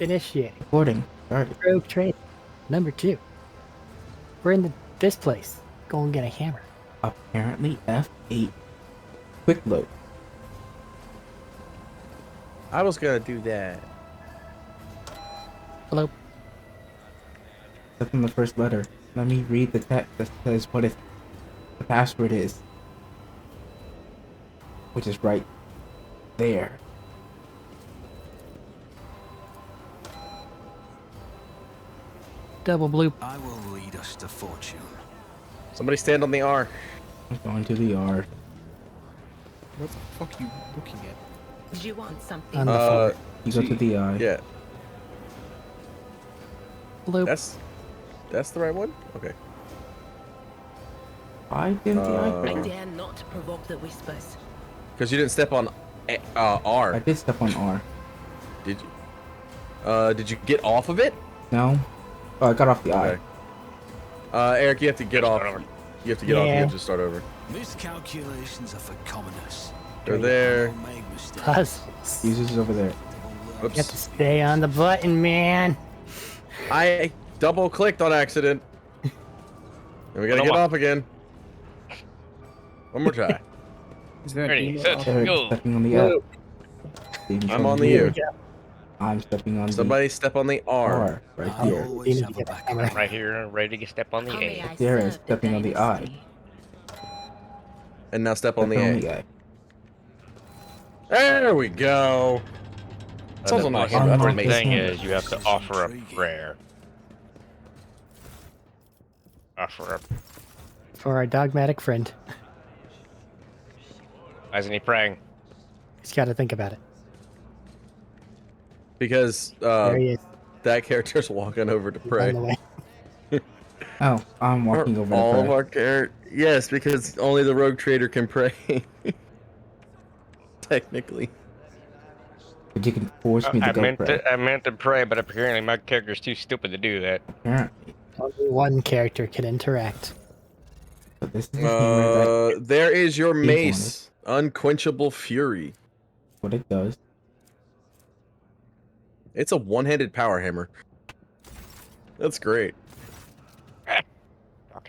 Initiating. Recording started. Rogue trade. Number 2. We're in this place. Go and get a hammer. Apparently F8. Quick load. I was gonna do that. Hello. Step in the first letter. Let me read the text that says what the password is. Which is right there. Double bloop. I will lead us to fortune. Somebody stand on the R. I'm going to the R. What the fuck are you looking at? Do you want something? On the floor. You go to the I. Yeah, Bloop. that's the right one. Okay. I did the I I. dare not provoke the whispers. Because you didn't step on R. I did step on R. Did you? Did you get off of it? No? Oh, I got off the Okay. I. Eric, you have to get off. You have to get off. You Yeah. have to start over. Miscalculations are for commoners. They're there. Don't make mistakes. Puzzles. Users is over there. You have to Oops. stay on the button, man. I double clicked on accident. And we gotta get off again. One more try. Is there an Ready, email set, off? Eric go. stepping on the I. Steven's I'm on the Here U. we go. I'm stepping on Somebody step on the the R. R. Right I'll here. always You have need a to get a backup. hammer. Right here, ready to get step on the How may A. I There is serve the stepping on the I. dynasty? And now step on the Stepping A. on the I. There we go. It's also The not most hard. That's important amazing. thing is you have to offer a prayer. Offer up. For our dogmatic friend. Why isn't he praying? He's got to think about it. Because There he is. that character's walking over to He's on pray. the way. Oh, I'm walking over All to of pray. our characters. Yes, because only the rogue trader can pray. Technically. But you can force me to go pray. I meant to pray, but apparently my character's too stupid to do that. Apparently. Only one character can interact. But this is the hammer that There is your wanted. mace. Unquenchable fury. what it does. It's a one-handed power hammer. That's great.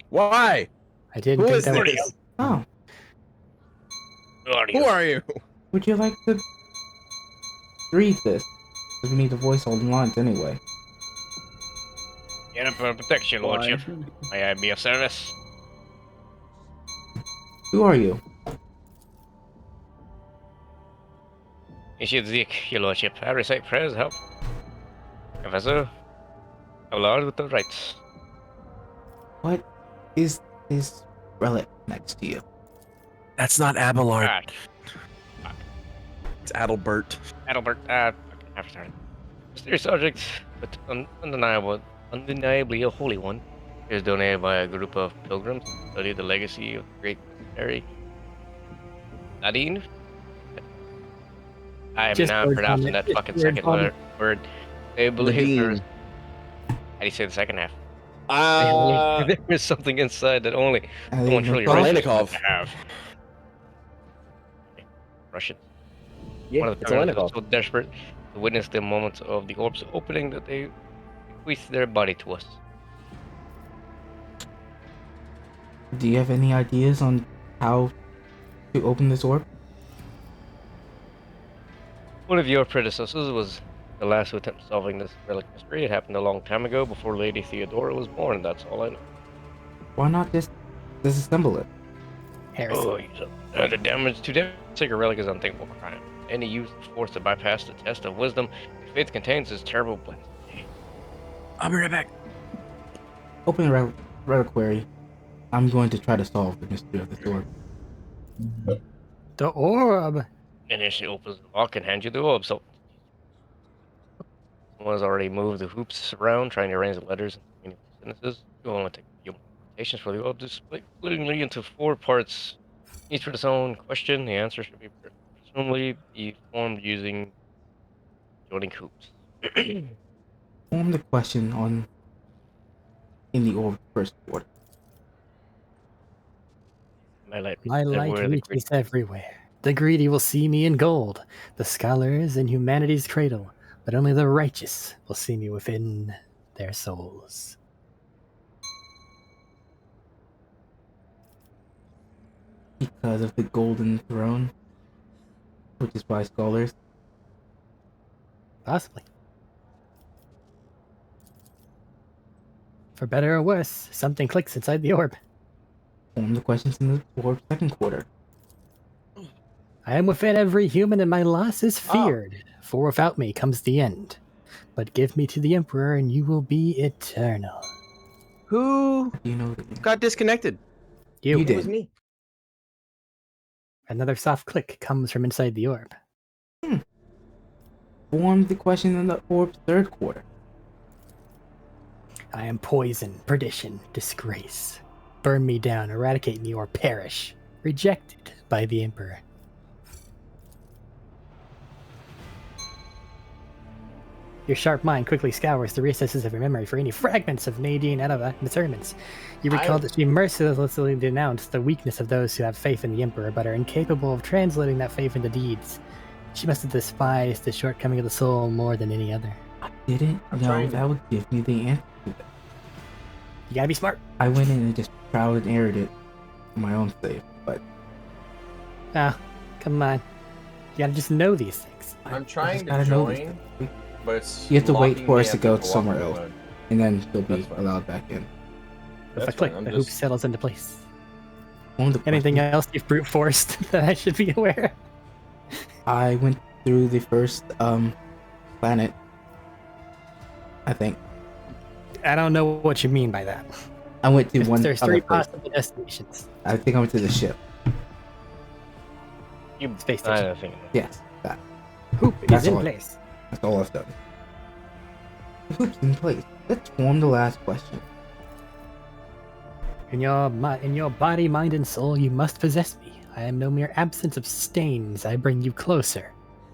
Why? I didn't Who think is that would this? Oh, Who are you? would you like to read this? Because we need to voice all the lines anyway. Get up for protection, Lordship. May I be of service? Who are you? Ishid Zik, your Lordship. I recite prayers, help. Professor, O Lord with the rights. What is this relic next to you? That's not Abelard. Ah, It's Adalbert. Adalbert, I've started. Mysterious object, but undeniably a holy one. It is donated by a group of pilgrims to study the legacy of great Arik. Nadine? I am Just not words pronouncing on that it. fucking Just second words on word. They believe there's... Nadine. How do you say the second half? They believe there is something inside that only someone truly rich Kalashnikov. to have. Russian. Yeah, One of the it's pilgrims was Kalashnikov. so desperate to witness the moment of the orb's opening that they bequeathed their body to us. Do you have any ideas on how to open this orb? One of your predecessors was the last to attempt solving this relic mystery. It happened a long time ago, before Lady Theodora was born. That's all I know. Why not just disassemble it? Harrison. Oh, the damage to take a relic is unthinkable crime. Any use of force to bypass the test of wisdom if faith contains this terrible blend. I'll be right back. Open a reliquary. I'm going to try to solve the mystery of this orb. The orb. And then she opens the lock and hands you the orb. So someone has already moved the hoops around, trying to arrange the letters and meaningful sentences. It will only take a few more rotations for the orb to split willingly into 4 parts, each with its own question. The answer should be presumably be formed using joining hoops. Form the question on in the orb first order. My light My light reaches everywhere. The greedy will see me in gold. The scholars in humanity's cradle but only the righteous will see me within their souls. Because of the golden throne, which is by scholars. Possibly. For better or worse, something clicks inside the orb. Form the questions in the orb's second quarter. I am within every human, and my loss is feared. For without me comes the end. But give me to the Emperor, and you will be eternal. Who Do you know that got disconnected? You. You It was did. me. Another soft click comes from inside the orb. Form the question in the orb's third quarter. I am poison, perdition, disgrace. Burn me down, eradicate me, or perish. Rejected by the Emperor. Your sharp mind quickly scours the recesses of your memory for any fragments of Nadine Edova sermons. You recall that she mercilessly denounced the weakness of those who have faith in the Emperor, but are incapable of translating that faith into deeds. She must have despised the shortcoming of the soul more than any other. I didn't know trying- that would give me the answer to it. You gotta be smart. I went in and just trial and errored it for my own sake, but Ah, come on. You gotta just know these things. I'm I trying just to gotta know these join, things. but it's You have to wait locking for me us to up go into somewhere walking else. mode. And then you'll be That's fine. allowed back in. If I That's click, fine, the I'm hoop just- settles into place. Form the Anything question. else you've brute forced that I should be aware of? I went through the first planet. I think I don't know what you mean by that. I went to one There's other three place. possible destinations. I think I went to the ship. You Space I station. don't think. Yes, that. Hoop That's is in all. place. That's all I've done. The hoop's in place. Let's form the last question. In your body, mind, and soul, you must possess me. I am no mere absence of stains. I bring you closer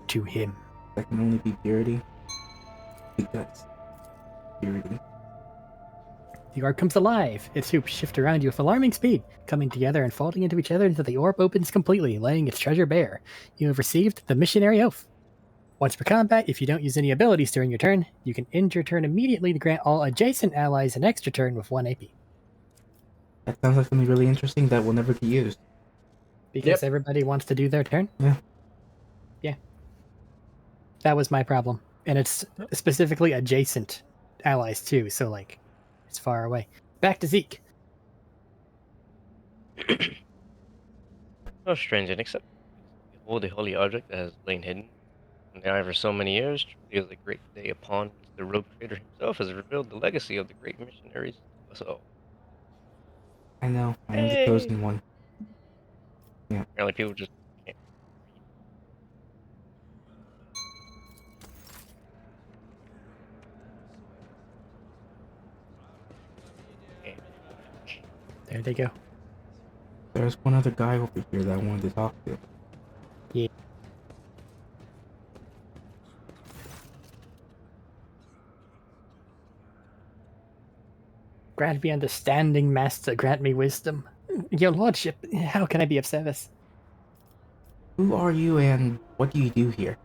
to him. That can only be purity. Because purity. The orb comes alive. Its hoops shift around you with alarming speed, coming together and folding into each other until the orb opens completely, laying its treasure bare. You have received the missionary oath. Once per combat, if you don't use any abilities during your turn, you can end your turn immediately to grant all adjacent allies an extra turn with 1 AP. That sounds like something really interesting that will never get used. Because everybody wants to do their turn? Yeah. Yeah. That was my problem. And it's specifically adjacent allies too, so like it's far away. Back to Zeke. Oh, strange and except behold the holy object that has lain hidden in the eye for so many years, truly is a great day upon which the rogue trader himself has revealed the legacy of the great missionaries to us all. I know. I am the Hey. chosen one. Apparently people just can't read. There they go. There's one other guy over here that I wanted to talk to. Grant me understanding, master, grant me wisdom. Your lordship, how can I be of service? Who are you and what do you do here?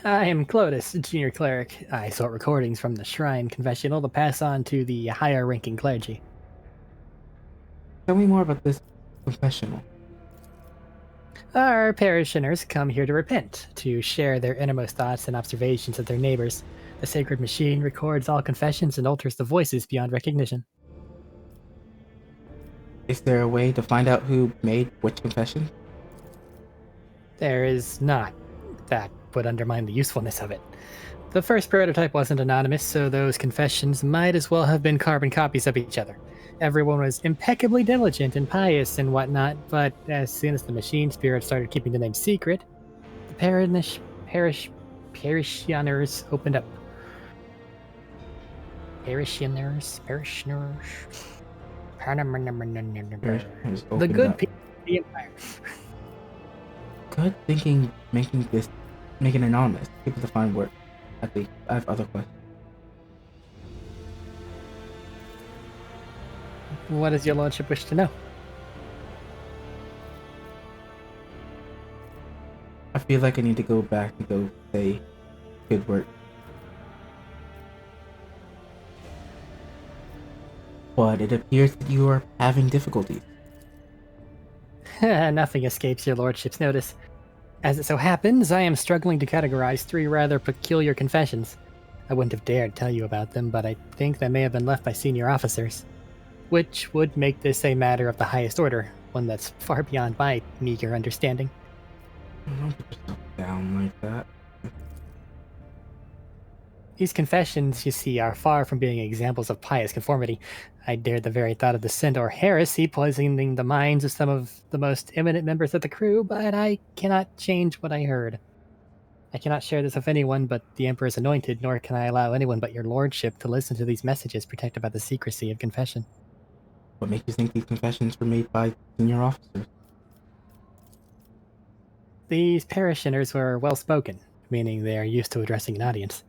I am Clotus, junior cleric. I sort recordings from the shrine confessional to pass on to the higher ranking clergy. Tell me more about this confessional. Our parishioners come here to repent, to share their innermost thoughts and observations of their neighbors. The sacred machine records all confessions and alters the voices beyond recognition. Is there a way to find out who made which confession? There is not. That would undermine the usefulness of it. The first prototype wasn't anonymous, so those confessions might as well have been carbon copies of each other. Everyone was impeccably diligent and pious and whatnot, but as soon as the machine spirit started keeping the name secret, the parishioners opened up. Parishioners. Parishioners The opened good up. people of the Empire. Good thinking, making it anonymous. People to find work. I have other questions. What does your lordship wish to know? I feel like I need to go back and go say Good work. But it appears that you are having difficulties. Nothing escapes your lordship's notice. As it so happens, I am struggling to categorize 3 rather peculiar confessions. I wouldn't have dared tell you about them, but I think they may have been left by senior officers. Which would make this a matter of the highest order, one that's far beyond my meager understanding. Don't put yourself down like that. These confessions, you see, are far from being examples of pious conformity. I dared the very thought of the sin or heresy poisoning the minds of some of the most eminent members of the crew, but I cannot change what I heard. I cannot share this with anyone but the Emperor's anointed, nor can I allow anyone but your lordship to listen to these messages protected by the secrecy of confession. What makes you think these confessions were made by senior officers? These parishioners were well spoken, meaning they are used to addressing an audience.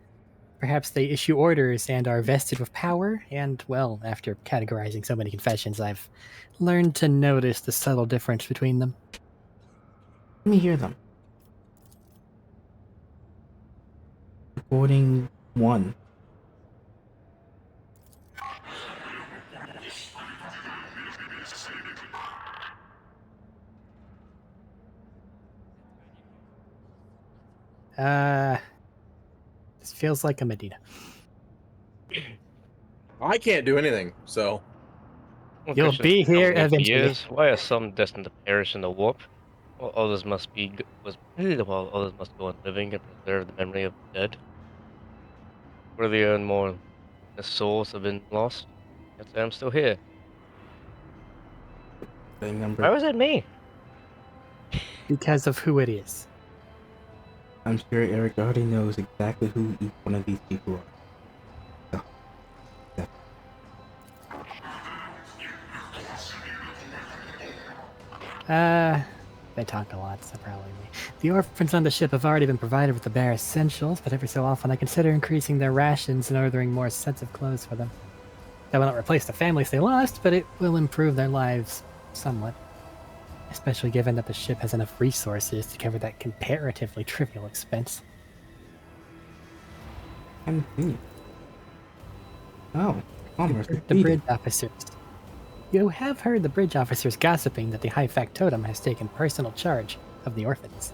Perhaps they issue orders and are vested with power, and, well, after categorizing so many confessions, I've learned to notice the subtle difference between them. Let me hear them. Recording 1. This feels like a Medina. I can't do anything, so You'll be here For eventually. years. Why are some destined to perish in the warp? While others must while others must go on living and preserve the memory of the dead. Worthier and more the souls have been lost. Yet I'm still here. Thing number. Why was it me? Because of who it is. I'm sure Eric already knows exactly who each one of these people are. So, They talk a lot, so probably me. The orphans on the ship have already been provided with the bare essentials, but every so often I consider increasing their rations and ordering more sets of clothes for them. That will not replace the families they lost, but it will improve their lives somewhat. Especially given that the ship has enough resources to cover that comparatively trivial expense. continue. Oh, almost The defeated. bridge officers. You have heard the bridge officers gossiping that the High Factotum has taken personal charge of the orphans.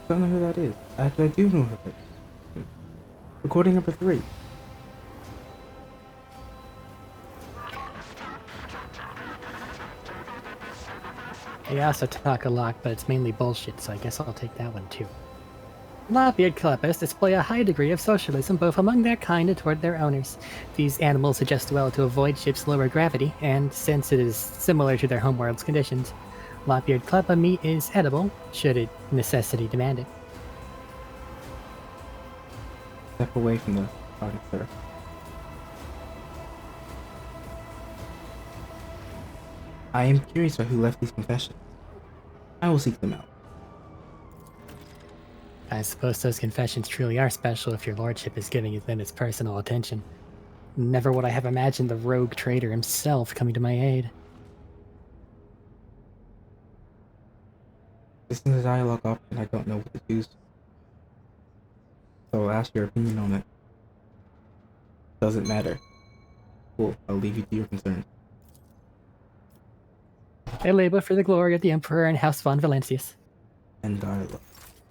Don't know who that is. Actually, I do know who that is. Recording number 3. They also talk a lot, but it's mainly bullshit, so I guess I'll take that one too. Lop-eared Kalebs display a high degree of socialism both among their kind and toward their owners. These animals adjust well to avoid ship's lower gravity, and since it is similar to their homeworld's conditions, lop-eared Kaleb meat is edible, should it necessity demand it. Step away from the target, sir. I am curious about who left these confessions. I will seek them out. I suppose those confessions truly are special if your lordship is giving them its personal attention. Never would I have imagined the rogue trader himself coming to my aid. This is a dialogue option I don't know what to choose. So I'll ask your opinion on it. Doesn't matter. Cool, I'll leave you to your concerns. I labor for the glory of the Emperor and House von Valencius. And dialogue.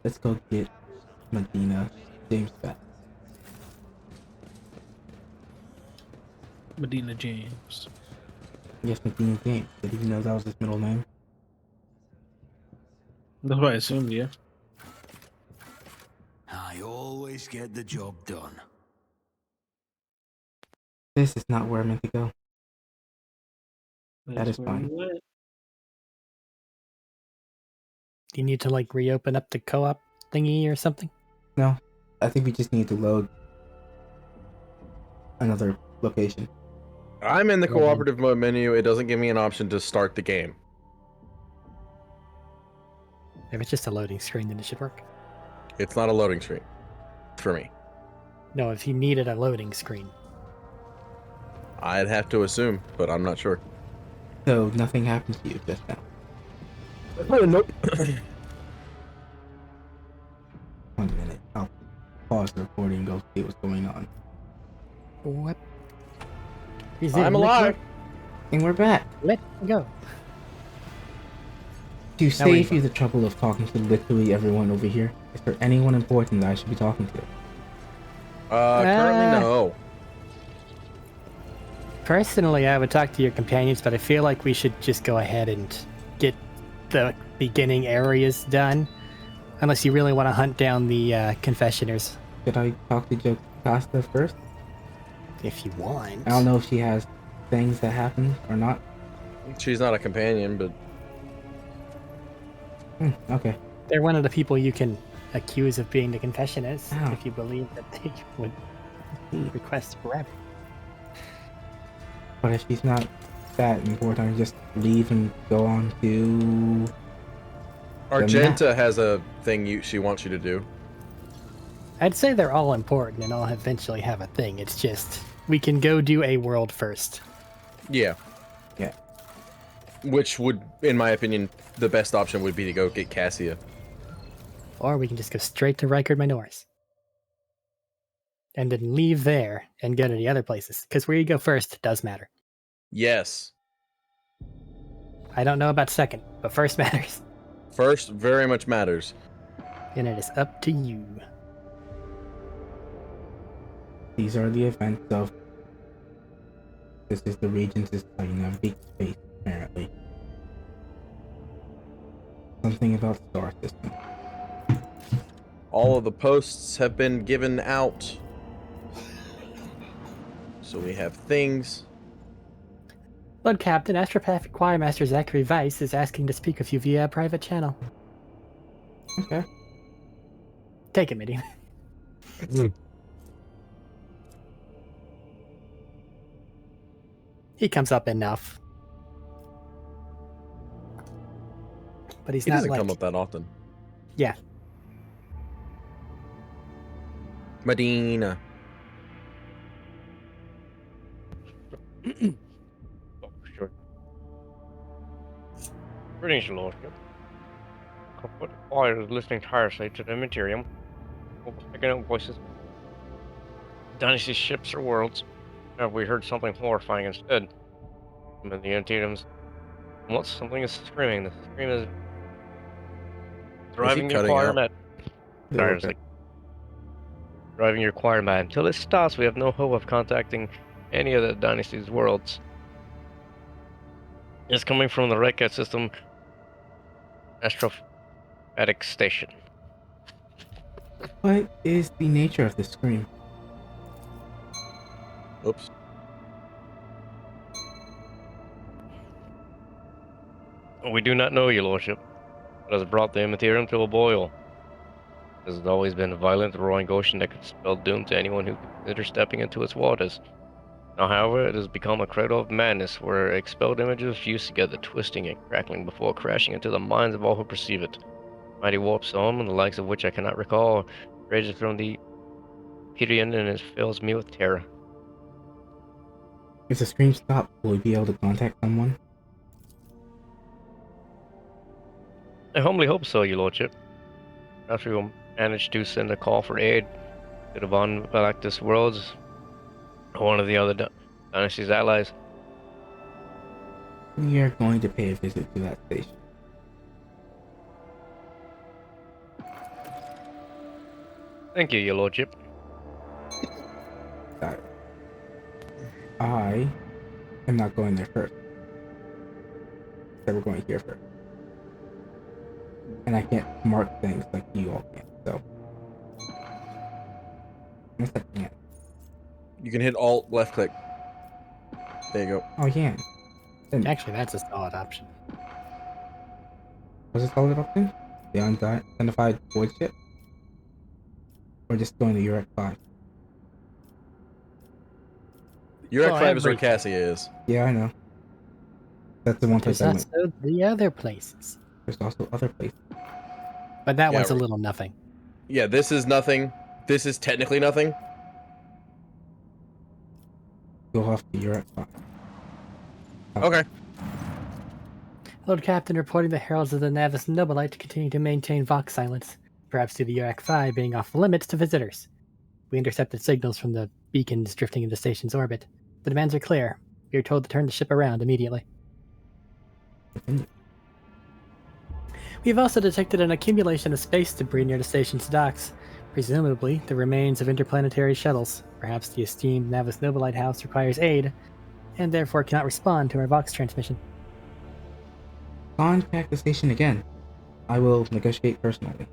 Let's go get Medina James back. Medina James. Yes, Medina James. Did he know that was his middle name? That's what I assumed, yeah. I always get the job done. This is not where I meant to go. That That's is where fine. we went. Do you need to, like, reopen up the co-op thingy or something? No, I think we just need to load another location. I'm in the cooperative mode menu. It doesn't give me an option to start the game. If it's just a loading screen, then it should work. It's not a loading screen for me. No, if you needed a loading screen. I'd have to assume, but I'm not sure. So nothing happened to you just now. Nope. 1 minute. I'll pause the recording and go see what's going on. What? I'm alive. And we're back. Let go. To Now save we- you the trouble of talking to literally everyone over here, is there anyone important that I should be talking to? Currently no. Personally, I would talk to your companions, but I feel like we should just go ahead and get the beginning areas done. Unless you really want to hunt down the confessioners. Should I talk to Jocasta first? If you want. I don't know if she has things that happen or not. She's not a companion, but Okay. They're one of the people you can accuse of being the confessioners, Oh. if you believe that they would request forever. But if she's not that important, I just leave and go on to... Argenta has a thing she wants you to do. I'd say they're all important and all eventually have a thing. It's just, we can go do a world first. Yeah. Yeah. Which would, in my opinion, the best option would be to go get Cassia. Or we can just go straight to Rikard Minor's. And then leave there and go to the other places. Because where you go first does matter. Yes. I don't know about second, but first matters. First very much matters. And it is up to you. These are the events of... This is the regions is how you navigate space, apparently. Something about star system. All of the posts have been given out. So we have things. Lord Captain, Astropathic Choirmaster Zachary Weiss is asking to speak with you via a private channel. Okay. Take it, Medina. He comes up enough. But he's He not doesn't like... come up that often. Yeah. Medina. Oh, sure. Greetings, Your Lordship. Comfort Choir is listening tirelessly to the materium, picking up voices. Dynasty ships or worlds. Have we heard something horrifying instead? In the Antediums, what something is screaming. The scream is driving your cutting choir out? mad. Tirelessly. Driving your choir mad. Until it stops, we have no hope of contacting any of the Dynasty's worlds. It's coming from the Red Cat system Astrophatic Station. What is the nature of this scream? Oops. We do not know, Your Lordship. It has brought the Immaterium to a boil. It has always been a violent, roaring ocean that could spell doom to anyone who considers stepping into its waters. Now, however, it has become a cradle of madness where expelled images fuse together, twisting and crackling before crashing into the minds of all who perceive it. Mighty warp storm, and the likes of which I cannot recall, rages from the Pyrean and it fills me with terror. If the scream stops, will we be able to contact someone? I humbly hope so, Your Lordship. Perhaps we will manage to send a call for aid to the Von Galactus worlds, or one of the other Dynasty's allies. We are going to pay a visit to that station. Thank you, Your Lordship. Got it. I am not going there first. So we're going here first. And I can't mark things like you all can, so. Yes, I can. You can hit Alt left click. There you go. Oh, yeah. Then, Actually, that's a solid option. was it solid option? The unidentified void ship? Or just going to Eurac 5? Eurac Well, 5 is where everything. Cassia is. Yeah, I know. That's the one place There's I went. also the other places. There's also other places. But that Yeah, one's a right. little nothing. Yeah, this is nothing. This is technically nothing. Go off to Eurac 5. Okay. Lord Captain reporting the heralds of the Navis Nobilite to continue to maintain Vox silence. perhaps due to Eurac 5 being off limits to visitors. We intercepted signals from the beacons drifting into the station's orbit. The demands are clear. We are told to turn the ship around immediately. We have also detected an accumulation of space debris near the station's docks, presumably the remains of interplanetary shuttles. Perhaps the esteemed Navis Nobilite House requires aid, and therefore cannot respond to our Vox transmission. Contact the station again. I will negotiate personally.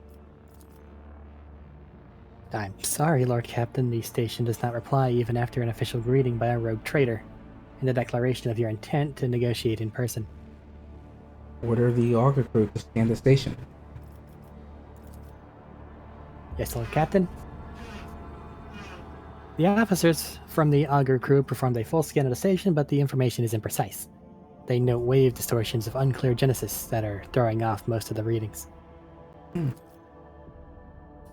I'm sorry, Lord Captain, the station does not reply even after an official greeting by a rogue trader, and a declaration of your intent to negotiate in person. Order the auger crew to scan the station. Yes, Lord Captain? The officers from the auger crew performed a full scan of the station, but the information is imprecise. They note wave distortions of unclear genesis that are throwing off most of the readings.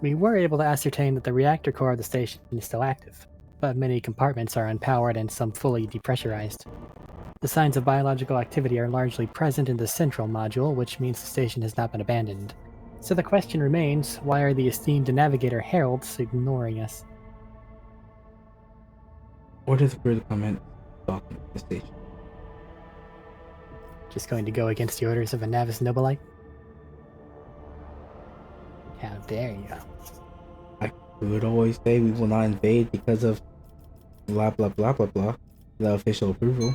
We were able to ascertain that the reactor core of the station is still active, but many compartments are unpowered and some fully depressurized. The signs of biological activity are largely present in the central module, which means the station has not been abandoned. So the question remains, why are the esteemed navigator heralds ignoring us? Order the crew to come in. Docking to the station. Just going to go against the orders of a Navis Nobilite? How dare you? I would always say we will not invade because of blah blah blah blah blah. The official approval.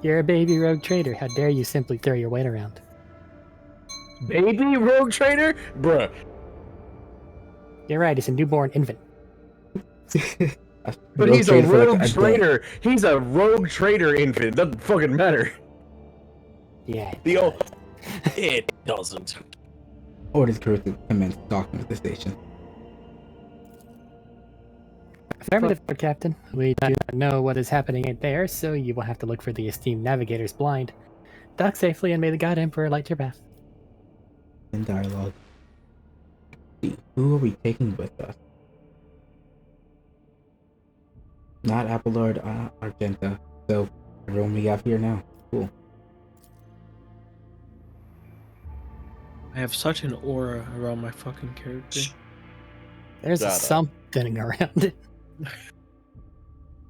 You're a baby rogue trader. How dare you simply throw your weight around? Baby rogue trader? Bruh. You're right, it's a newborn infant. But he's a rogue trader. He's a rogue trader infant. Doesn't fucking matter. Yeah. The old... It doesn't. Order the crew to commence docking to the station. Affirmative, Captain. We do not know what is happening out there, so you will have to look for the esteemed navigators blind. Dock safely, and may the God Emperor light your path. In dialogue. Who are we taking with us? Not Appelord Argenta, so everyone we have here now. Cool. I have such an aura around my fucking character. There's Shut up. something around it.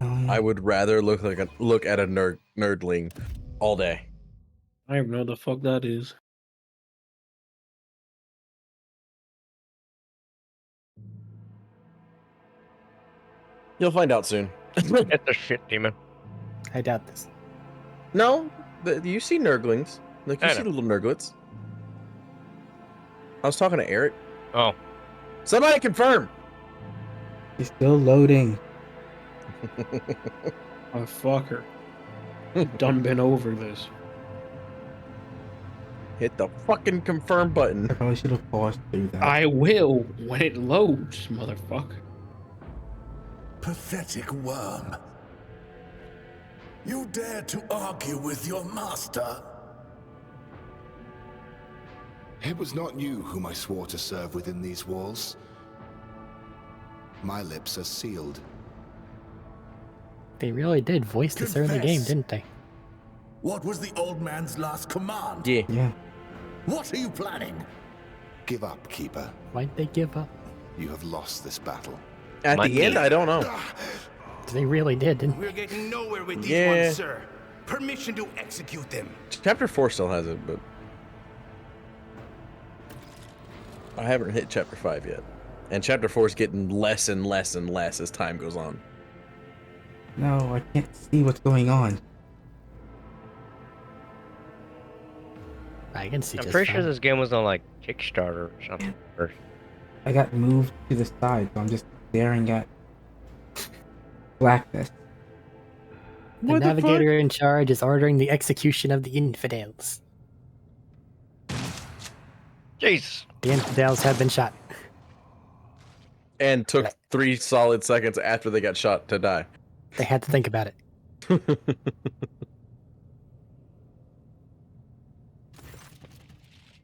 I would rather look at a nerdling all day. I don't even know what the fuck that is. You'll find out soon. Get the shit, demon. I doubt this. No, you see nerdlings. Like, you I see know. little nerdlets. I was talking to Arik. Oh, Somebody confirm! He's still loading. Oh, fucker. Done been over this. Hit the fucking confirm button. I probably should have paused through that. I will when it loads, motherfucker. Pathetic worm. You dare to argue with your master? It was not you whom I swore to serve within these walls. My lips are sealed. They really did voice this early game, Confess. didn't they? What was the old man's last command? Yeah. Yeah. What are you planning? Give up, Keeper. Why'd they give up? You have lost this battle. At My the end, knee. I don't know. They really did, didn't they? We're getting nowhere with these Yeah. ones, sir. Permission to execute them. Chapter 4 still has it, but... I haven't hit Chapter 5 yet. And Chapter 4 is getting less and less and less as time goes on. No, I can't see what's going on. I can see I'm just pretty sure fine. this game was on like Kickstarter or something first. I got moved to the side, so I'm just staring at blackness. The What the fuck? navigator in charge is ordering the execution of the infidels. Jesus. The infidels have been shot. And took 3 solid seconds after they got shot to die. They had to think about it.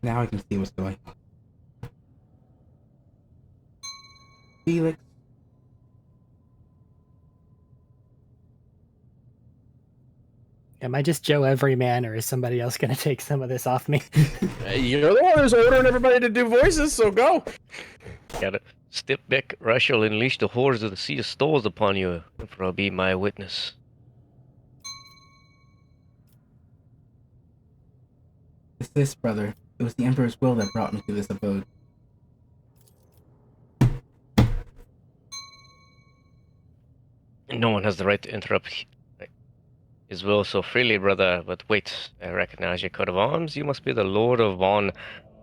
Now I can see what's going on. Felix. Am I just Joe Everyman, or is somebody else going to take some of this off me? You're the one who's ordering everybody to do voices, so go. Got it. Step back, or I shall unleash the horrors of the Sea of Stars upon you, for I'll be my witness. This, brother. It was the Emperor's will that brought me to this abode. No one has the right to interrupt his will so freely, brother. But wait, I recognize your coat of arms. You must be the Lord of Von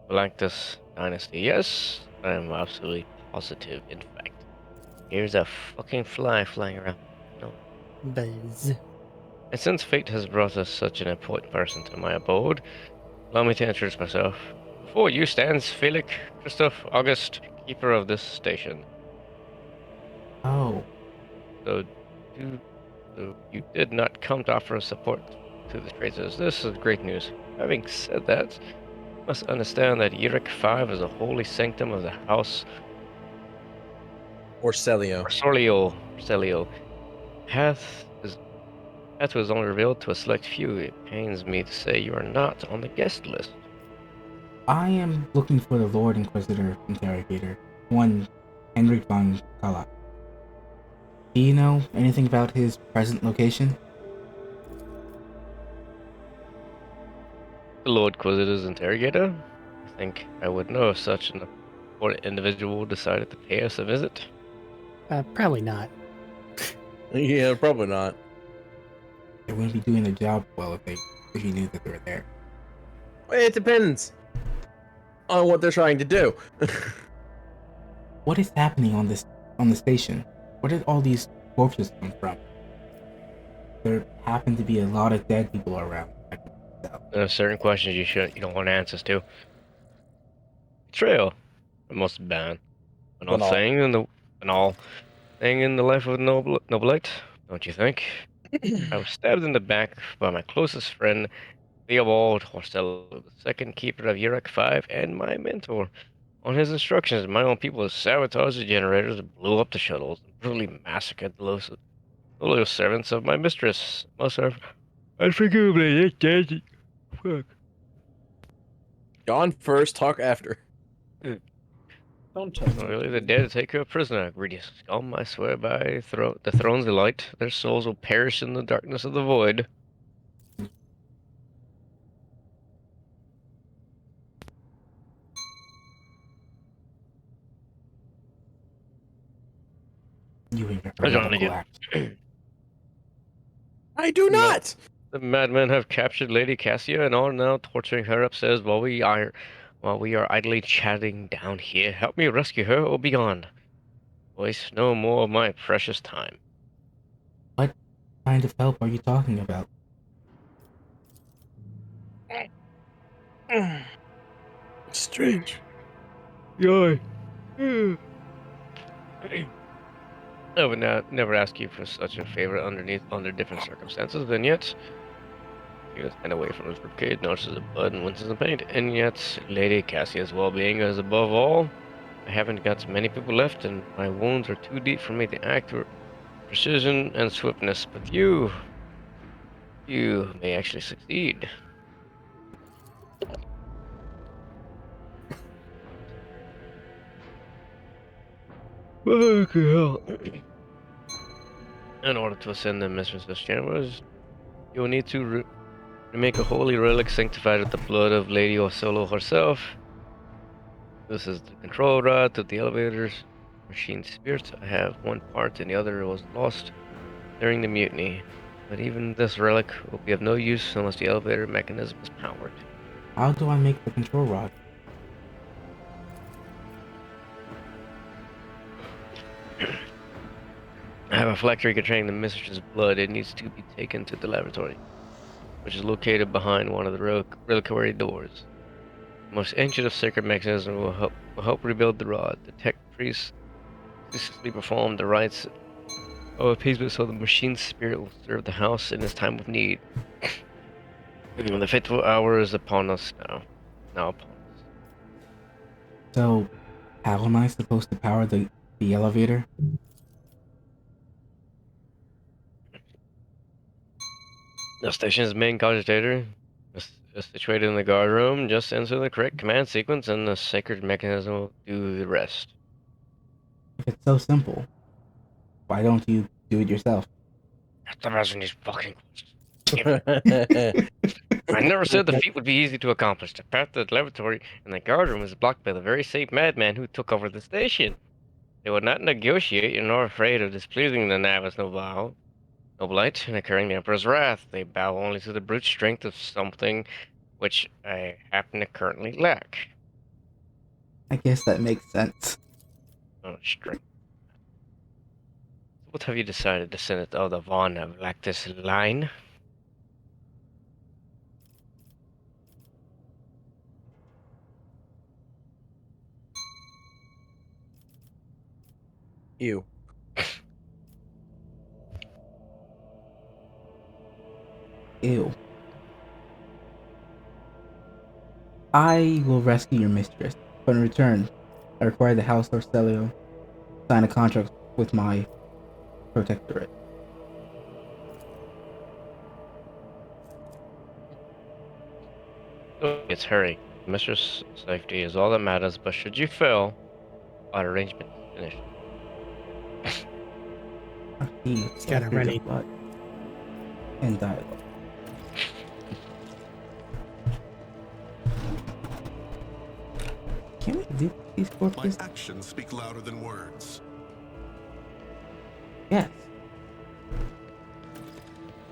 Blanctus Dynasty. Yes, I am absolutely positive. In fact, here's a fucking fly flying around. No. Buzz. And since fate has brought us such an important person to my abode, allow me to introduce myself. Before you stands Felix Christoph August, keeper of this station. Oh, So, you did not come to offer support to the traitors. This is great news. Having said that, you must understand that Eurac 5 is a holy sanctum of the house Orselio. Orselio. Path was only revealed to a select few. It pains me to say you are not on the guest list. I am looking for the Lord Inquisitor Interrogator, one Henrik von Kaleb. Do you know anything about his present location? The Lord Inquisitor's interrogator? I think I would know if such an important individual decided to pay us a visit. Probably not. Yeah, probably not. They wouldn't be doing their job well if you knew that they were there. It depends on what they're trying to do. What is happening on the station? Where did all these corpses come from? There happen to be a lot of dead people around. I can tell. There are certain questions you don't want answers to. Betrayal. The most ban. Banal. Banal thing in the life of a noblette, don't you think? I was stabbed in the back by my closest friend, Theobald Horstello, the second keeper of Eurac 5 and my mentor. On his instructions, my own people sabotaged the generators, blew up the shuttles, and brutally massacred the loyal servants of my mistress. Most are unforgivably dead. Fuck. Gone first, talk after. Don't touch Oh, me. really, the dead take her prisoner, greedy scum. I swear by the throne's delight, their souls will perish in the darkness of the void. You and your I don't heretical again. act. I do No. not. The madmen have captured Lady Cassia and are now torturing her upstairs while we are idly chatting down here. Help me rescue her or be gone. Waste no more of my precious time. What kind of help are you talking about? Strange. Yoy. I would never ask you for such a favor under different circumstances, and yet he was kind of away from his ribcage, notices the blood and winces in pain, and yet Lady Cassia's well-being is above all. I haven't got many people left, and my wounds are too deep for me to act with precision and swiftness. But you may actually succeed. Fucking hell. In order to ascend the mistress's chambers, you will need to make a holy relic sanctified with the blood of Lady Orsello herself. This is the control rod to the elevator's machine spirit. I have one part and the other was lost during the mutiny. But even this relic will be of no use unless the elevator mechanism is powered. How do I make the control rod? I have a phylactery containing the mistress's blood. It needs to be taken to the laboratory, which is located behind one of the reliquary doors. The most ancient of sacred mechanisms will help rebuild the rod. The tech priests ceaselessly perform the rites of appeasement so the machine spirit will serve the house in its time of need. The fateful hour is upon us now. Now upon us. So, how am I supposed to power the elevator? The station's main cogitator is situated in the guard room. Just enter the correct command sequence and the sacred mechanism will do the rest. If it's so simple, why don't you do it yourself? Stop asking these fucking questions. I never said the feat would be easy to accomplish. The path to the laboratory and the guard room is blocked by the very same madman who took over the station. They would not negotiate and are afraid of displeasing the Navis Noblite and incurring the Emperor's wrath. They bow only to the brute strength of something which I happen to currently lack. I guess that makes sense. Oh, strength. What have you decided, descendant of the Von of Lactus line? Ew. Ew. I will rescue your mistress, but in return, I require the House of Celio sign a contract with my protectorate. It's hurry. Mistress' safety is all that matters, but should you fail, our arrangement is finished. It's got a ready. blood and dialogue. Can we do these My corpses? actions speak louder than words. Yes.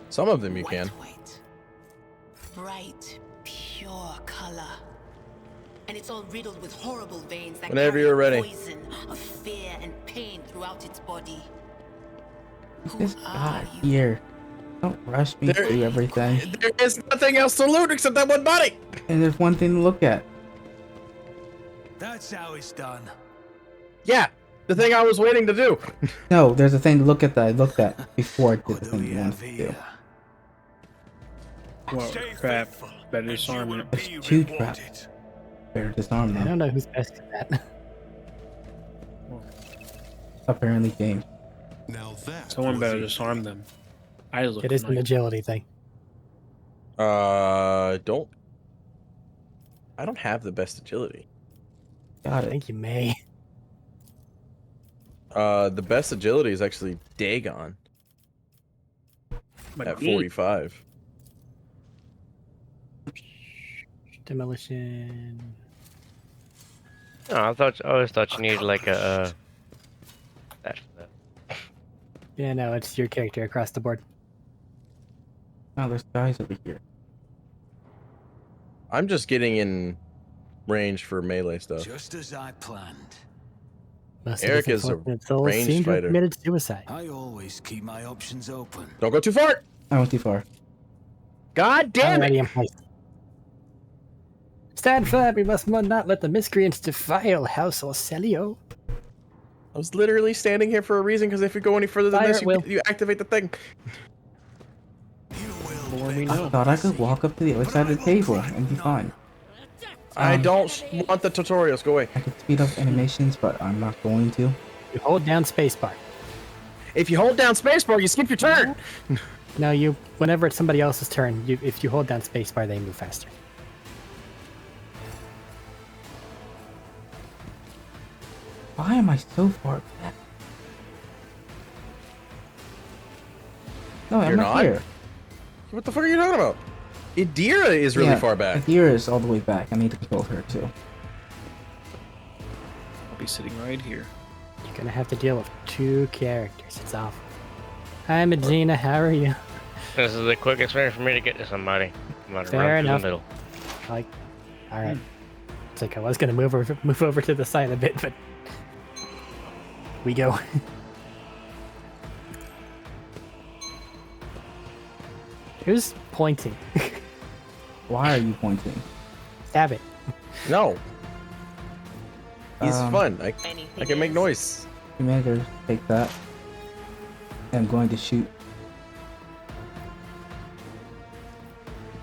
Some of them you can. White. Bright, pure color. And it's all riddled with horrible veins that Whenever carry you're ready. poison of fear and pain throughout its body. Who This are guy you? here. Don't rush me There- through everything. There is nothing else to loot except that one body. And there's one thing to look at. That's how it's done. Yeah, the thing I was waiting to do. No, there's a thing to look at that I looked at before I did What the do thing we you have wanted to do. here? Well, Stay crap. faithful, Better and you disarm will it. There's be two rewarded. traps. Better disarm I them. don't know who's best at that. Apparently, James. Now that Someone was better easy. disarm them. I look It is an like agility thing. Don't. I don't have the best agility. Got I it. think you may. The best agility is actually Dagon my at knee. 45. Demolition. No, I always thought you needed like a that for that. Yeah, no, it's your character across the board. Now there's guys over here. I'm just getting in range for melee stuff. Just as I planned. Most Erik of his is a unfortunate souls ranged seem to have fighter. committed suicide. I always keep my options open. Don't go too far. I went too far. God damn Already it! in place. Stand firm, we must not let the miscreants defile House Celio. I was literally standing here for a reason because if you go any further than Fire this, at will. you activate the thing. You The will more we I know. thought I could walk up to the other side of the table and be fine. I don't want the tutorials. Go away. I could speed up animations, but I'm not going to. You hold down spacebar. If you hold down spacebar, you skip your turn. No, whenever it's somebody else's turn, if you hold down spacebar, they move faster. Why am I so far back? No, I'm You're not not? here. What the fuck are you talking about? Idira is really Yeah, far back. Adira is all the way back. I need to control her too. I'll be sitting right here. You're gonna have to deal with two characters. It's awful. Hi, Medina. How are you? This is the quickest way for me to get to somebody. I'm gonna Fair run through enough. the middle. Like, all right. It's like I was gonna move over to the side a bit, but we go. Who's pointing? Why are you pointing? Stab it. No. He's fun. I Anything can make else? noise. Commander, take that. I'm going to shoot.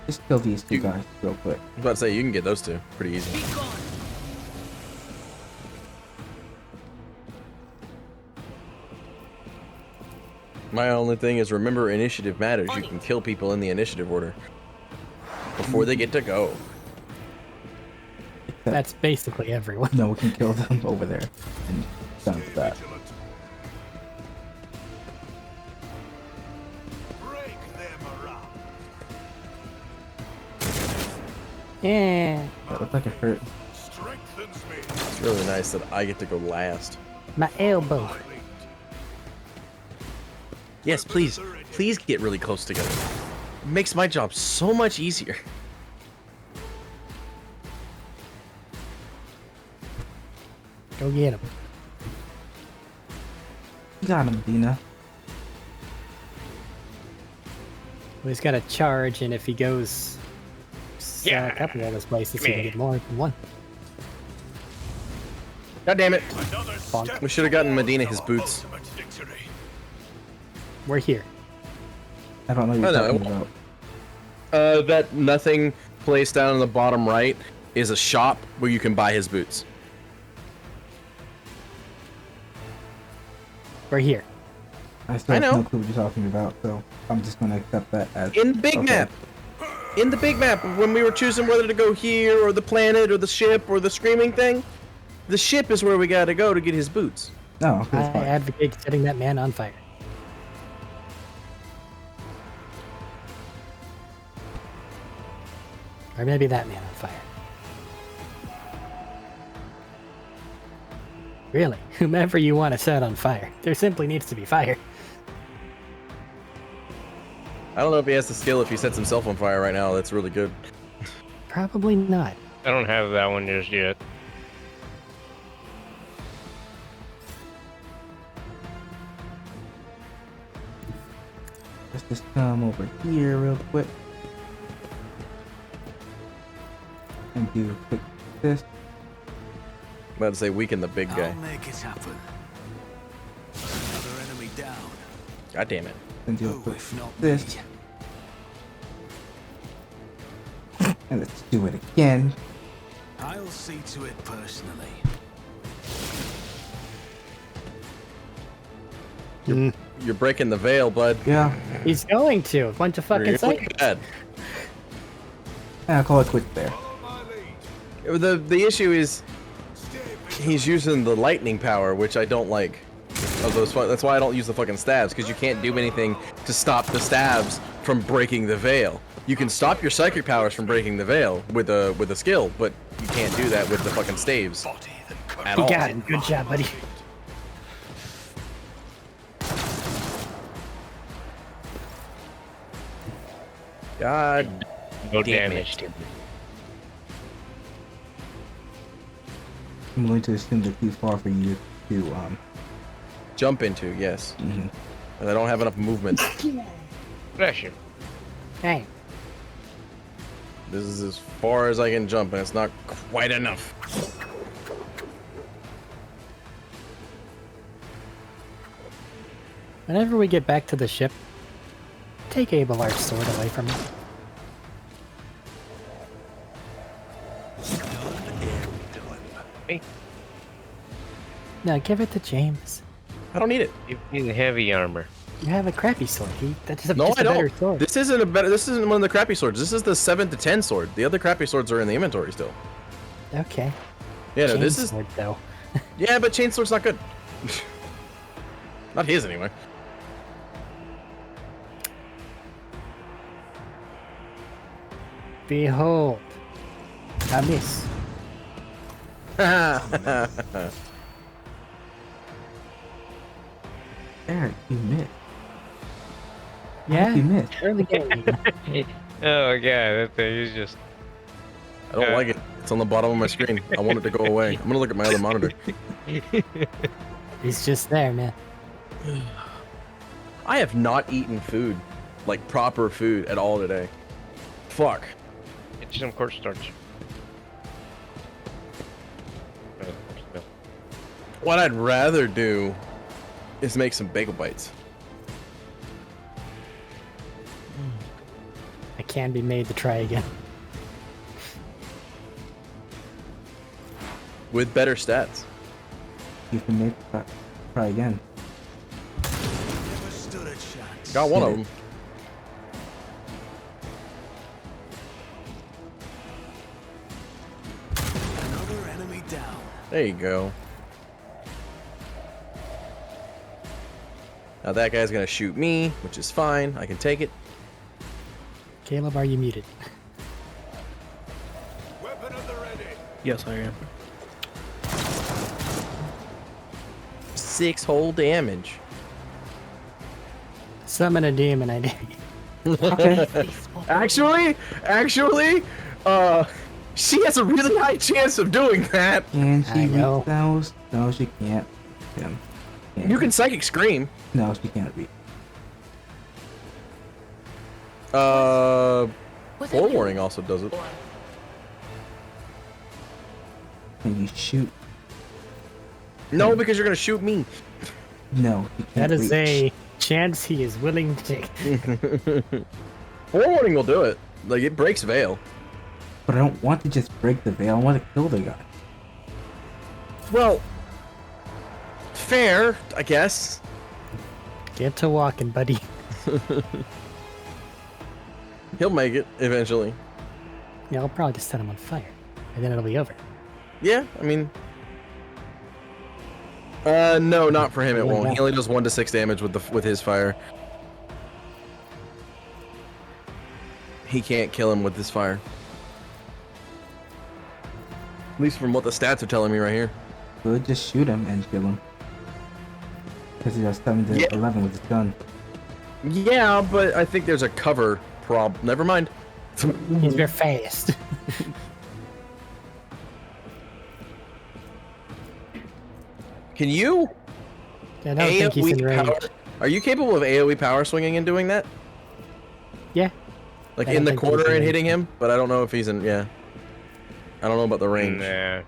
Just kill these two You- guys real quick. I was about to say, you can get those two pretty easy. Be gone. My only thing is remember initiative matters. You can kill people in the initiative order before they get to go. That's basically everyone. No, we can kill them over there. And done with that. Yeah. That looked like it hurt. It's really nice that I get to go last. My elbow. Yes, please. Please get really close together. It makes my job so much easier. Go get him. You got him, Medina. Well, he's got a charge, and if he goes a couple of those places, he can get more than one. God damn it. Bonk. We should have gotten Medina his boots. We're here. I don't know what you're talking about. That nothing place down in the bottom right is a shop where you can buy his boots. We're here. I still I have know. no clue what you're talking about, so I'm just gonna accept that as In the big okay. map. In the big map, when we were choosing whether to go here or the planet or the ship or the screaming thing, the ship is where we gotta go to get his boots. No, okay, I it's fine. advocate setting that man on fire. Or maybe that man on fire. Really, whomever you want to set on fire, there simply needs to be fire. I don't know if he has the skill if he sets himself on fire right now. That's really good. Probably not. I don't have that one just yet. Let's just come over here real quick. And do a quick this. I'm about to say weaken the big guy. I'll make it happen. Another enemy down. God damn it. And do a Who, quick if not this. me? And let's do it again. I'll see to it personally. You're breaking the veil, bud. Yeah. He's going to. A bunch of fucking You're really psychos. bad. And I'll call it quits there. The issue is he's using the lightning power, which I don't like. Of those, that's why I don't use the fucking stabs, because you can't do anything to stop the stabs from breaking the veil. You can stop your psychic powers from breaking the veil with a skill, but you can't do that with the fucking staves at You all. got him. Good job, buddy. God No damn damage. it. I'm going to assume they're too far for you to Jump into, yes. And I don't have enough movement. Pressure. Hey, This is as far as I can jump, and it's not quite enough. whenever we get back to the ship, take Abelard's sword away from me. Hey, No, give it to James. I don't need it. give me the heavy armor. You have a crappy sword. That's just, No, just I a better don't. sword. This isn't a better. This isn't one of the crappy swords. This is the 7 to 10 sword. The other crappy swords are in the inventory still. Okay. Yeah, no, Chain this is. sword, though. Yeah, but chainsword's not good. Not his anyway. Behold, a miss. Eric, you missed. Yeah, You missed. early game. Oh god, that thing is just. I don't like it. It's on the bottom of my screen. I want it to go away. I'm gonna look at my other monitor. He's just there, man. I have not eaten food, like proper food, at all today. Fuck. Get you some cornstarch. What I'd rather do is make some bagel bites. I can be made to try again. With better stats. You can make try again. Never stood a chance. Got one Get of it. them. Another enemy down. There you go. Now that guy's gonna shoot me, which is fine. I can take it. Caleb, are you muted? Weapon at the ready. Yes, I am. 6 whole damage. Summon a demon, I dare you. Okay. Actually, she has a really high chance of doing that. Can I she know. reach those? No, she can't. Can't You can psychic scream. No, she can't reach. Was it Forewarning you? also does it. Or Can you shoot? No, because you're gonna shoot me. No, she can't That is reach. a chance he is willing to take. Forewarning will do it. Like it breaks veil. But I don't want to just break the veil. I want to kill the guy. Well, fair, I guess. Get to walking, buddy. He'll make it eventually. Yeah, I'll probably just set him on fire, and then it'll be over. Yeah, I mean. No, not for him. It won't. He only does 1 to 6 damage with his fire. He can't kill him with his fire. At least from what the stats are telling me right here. We'll just shoot him and kill him. Because he does 7 to Yeah. 11 with his gun. Yeah, but I think there's a cover problem. Never mind. He's very fast. Can you? I don't think he's in range. power? Are you capable of AoE power swinging and doing that? Yeah. Like I in don't the think he's corner in and range. hitting him? But I don't know if he's in. Yeah. I don't know about the range. Nah.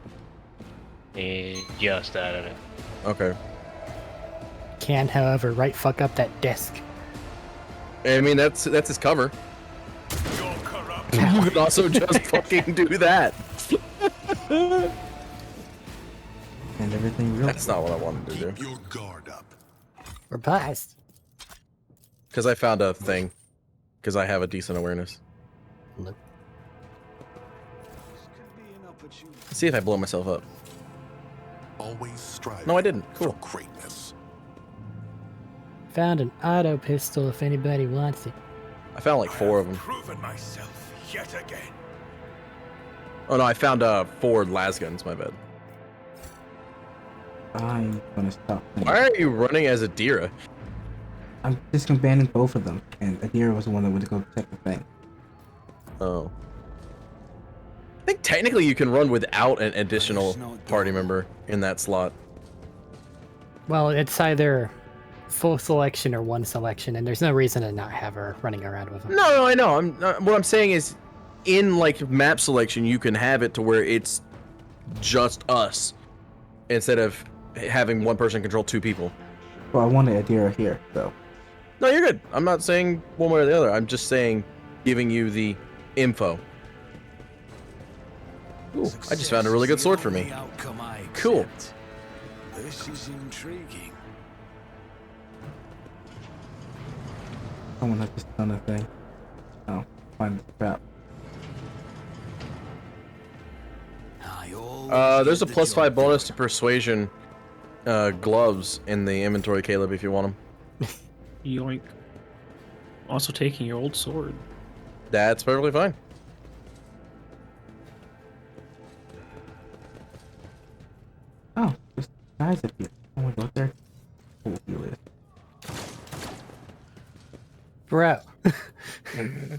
He just out of it. Okay. Can, however, right fuck up that desk. I mean, that's his cover. You're corrupt. You could also just fucking do that. And everything real. That's not what I wanted to do. Keep your guard up. We're past. Because I found a thing. Because I have a decent awareness. Look, Let's see if I blow myself up. Always strive. No, I didn't. Cool. For greatness. found an auto pistol if anybody wants it. I found like 4 of them. Proven myself yet again. Oh no, I found 4 las guns. My bad. I'm gonna stop. Why are you running as Adira? I'm disbanding both of them. And Adira was the one that went to go check the thing. Oh. I think technically you can run without an additional party member in that slot. Well, it's either full selection or one selection, and there's no reason to not have her running around with him. No, I know. What I'm saying is, in like map selection, you can have it to where it's just us, instead of having one person control 2 people. Well, I wanted Adira here, though. No, you're good. I'm not saying one way or the other. I'm just saying, giving you the info. Ooh, I just found a really good sword for me. Cool. This is intriguing. Someone has just done a thing. Oh, find the trap. There's a +5 bonus to persuasion gloves in the inventory, Caleb, if you want them. Yoink. Also taking your old sword. That's perfectly fine. Oh, there's guys up here. I want to go up there. Cool deal is. Bro.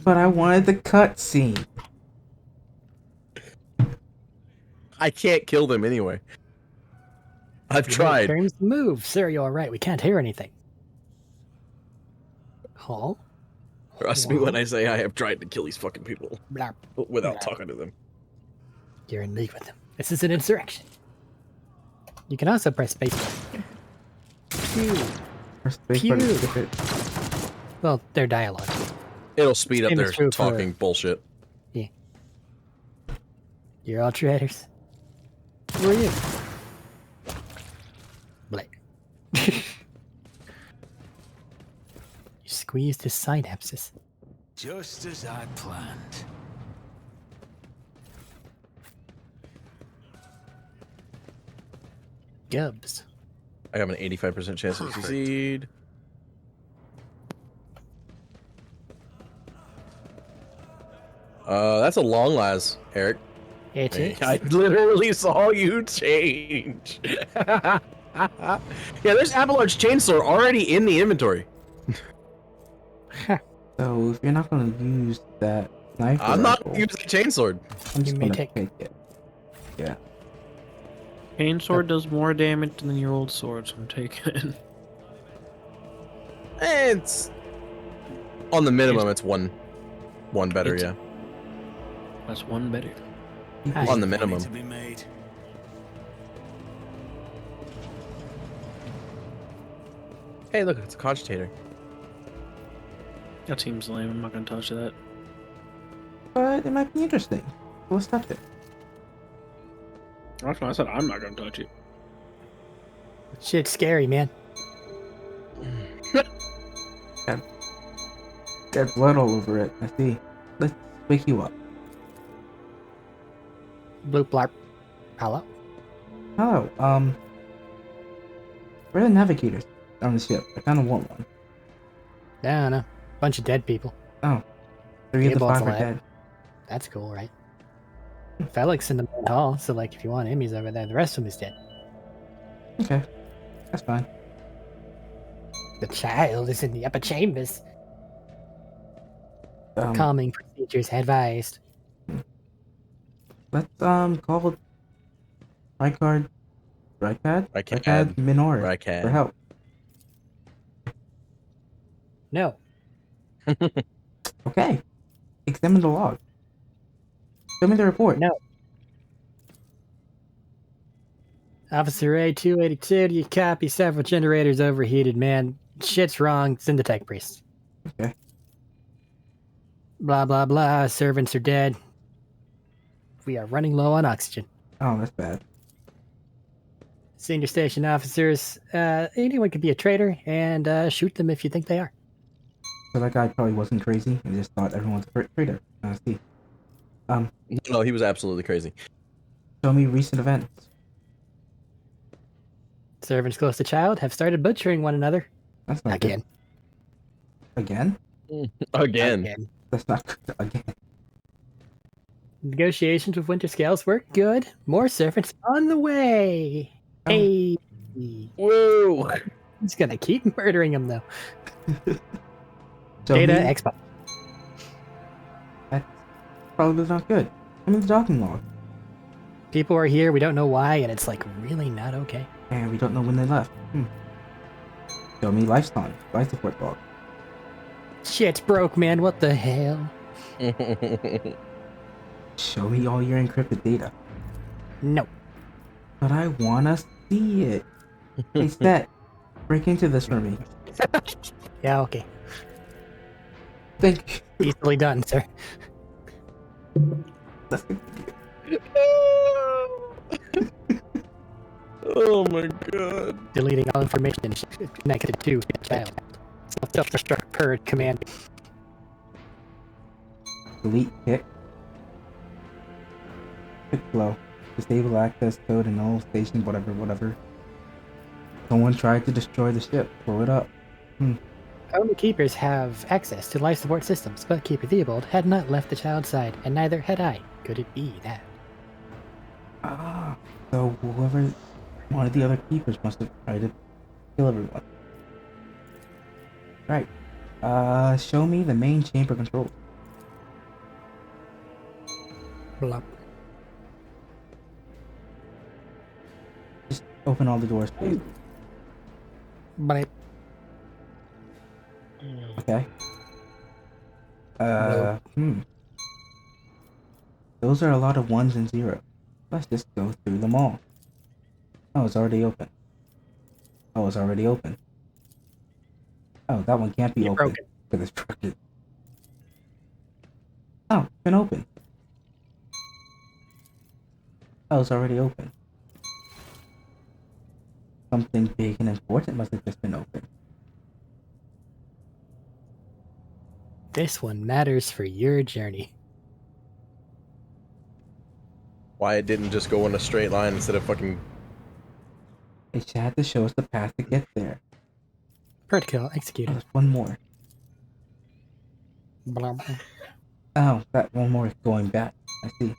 But I wanted the cutscene. I can't kill them anyway. I've tried. Turns to move. Sir, you alright? We can't hear anything. Huh? Trust me when I say I have tried to kill these fucking people Blah. without Blah. talking to them. You're in league with them. This is an insurrection. You can also press spacebar. Pew. First space bar to Pew. skip it. Well, their dialogue. It'll speed up Same their is true for- talking bullshit. You're all traders. Who are you? Blake. squeezed his synapses. Just as I planned. Gubs. I have an 85% chance to succeed. That's a long last, Eric. It is. I literally saw you change. Yeah, there's Abelard's chainsaw already in the inventory. So if you're not gonna use that sniper I'm not rifle, using the chainsword. I'm just You may gonna take- take it. Yeah. Cane sword does more damage than your old sword, so I'm taking. It's on the minimum. It's one better. It's- Yeah, That's one better. Hi. on the Money minimum. to be made. Hey, look, it's a cogitator. That seems lame. I'm not gonna touch that. But it might be interesting. Let's touch it. That's why I said I'm not gonna touch it. Shit's scary, man. There's blood all over it. I see. Let's wake you up. Bloop blarp. Hello? Hello. Where are the navigators on the ship? I kind of want one. I don't know. Bunch of dead people. Oh. 3 of the Gablon's 5 are alive. dead. That's cool, right? Felix in the main hall, so like if you want Emmy's over there, the rest of them is dead. Okay. That's fine. The child is in the upper chambers. Um, Calming procedures advised. let's call Rykard Rykad. Minor Rykad. for help. No. Okay. Examine the log. Show me the report. No. Officer A282, do you copy? Several generators overheated, man. Shit's wrong. Send the tech priest. Okay. Blah, blah, blah. Servants are dead. We are running low on oxygen. Oh, that's bad. Senior station officers, anyone could be a traitor, and shoot them if you think they are. So that guy probably wasn't crazy and just thought everyone's a traitor. I see. No, he was absolutely crazy. Show me recent events. Servants close to child have started butchering one another. That's not Again. good. Again? Again. That's not good. Again. Negotiations with Winter Scales work good. More servants on the way. Oh. Hey. Whoa. He's gonna keep murdering them, though. Show Data me- Xbox. That's probably not good. I mean the docking log. People are here, we don't know why, and it's like really not okay. And we don't know when they left. Show me life support log. Shit's broke, man. What the hell? Show me all your encrypted data. No. But I wanna see it. Hey, Stat, break into this for me. Yeah, okay. Thank you. Easily done, sir. That's good. Oh my god. Deleting all information connected to child. Self-destruct per command. Delete kick. Kick flow. Disable access code in all stations, whatever. Someone tried to destroy the ship. Blow it up. Only keepers have access to life support systems, but Keeper Theobald had not left the child's side, and neither had I. Could it be that? Ah. So whoever, one of the other keepers must have tried to kill everyone. Right. Show me the main chamber control. Blah. Just open all the doors, please. But Okay. Those are a lot of ones and zeros. Let's just go through them all. Oh, it's already open. Oh, it's already open. Oh, that one can't be You open broke it. because it's broken. Oh, it's been open. Oh, it's already open. Something big and important must have just been open. This one matters for your journey. Why it didn't just go in a straight line instead of fucking... It just had to show us the path to get there. Protocol Oh, executed. there's one more. Blah, blah. Oh, that one more is going back. I see.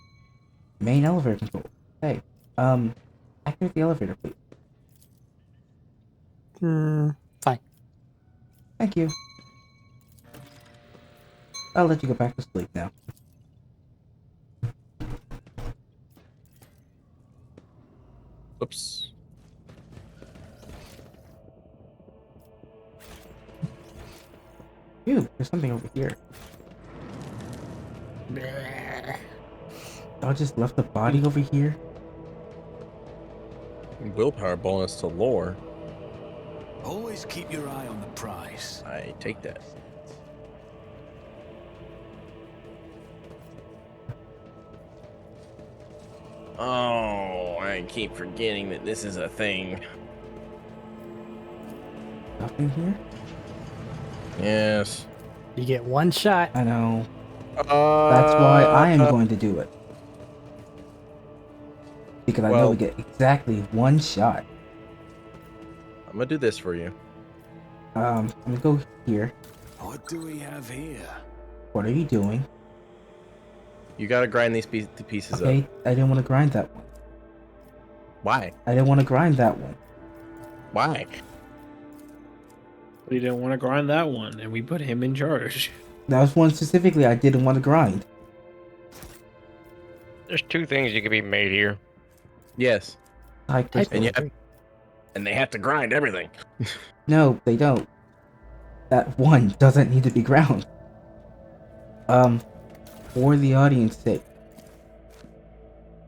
Main elevator control. Hey, activate the elevator, please. Fine. Thank you. I'll let you go back to sleep now. Oops. Ew, there's something over here. Y'all just left the body over here? Willpower bonus to lore. Always keep your eye on the prize. I take that. Oh, I keep forgetting that this is a thing. Nothing here? Yes. You get one shot. I know. That's why I am going to do it. Because I know we get exactly one shot. I'm gonna do this for you. I'm gonna go here. What do we have here? What are you doing? You gotta grind these pieces Okay, up. I didn't want to grind that one. Why? I didn't want to grind that one. Why? We didn't want to grind that one, and we put him in charge. That was one specifically I didn't want to grind. There's two things you can be made here. Yes. High crystal. And they have to grind everything. No, they don't. That one doesn't need to be ground. For the audience sake,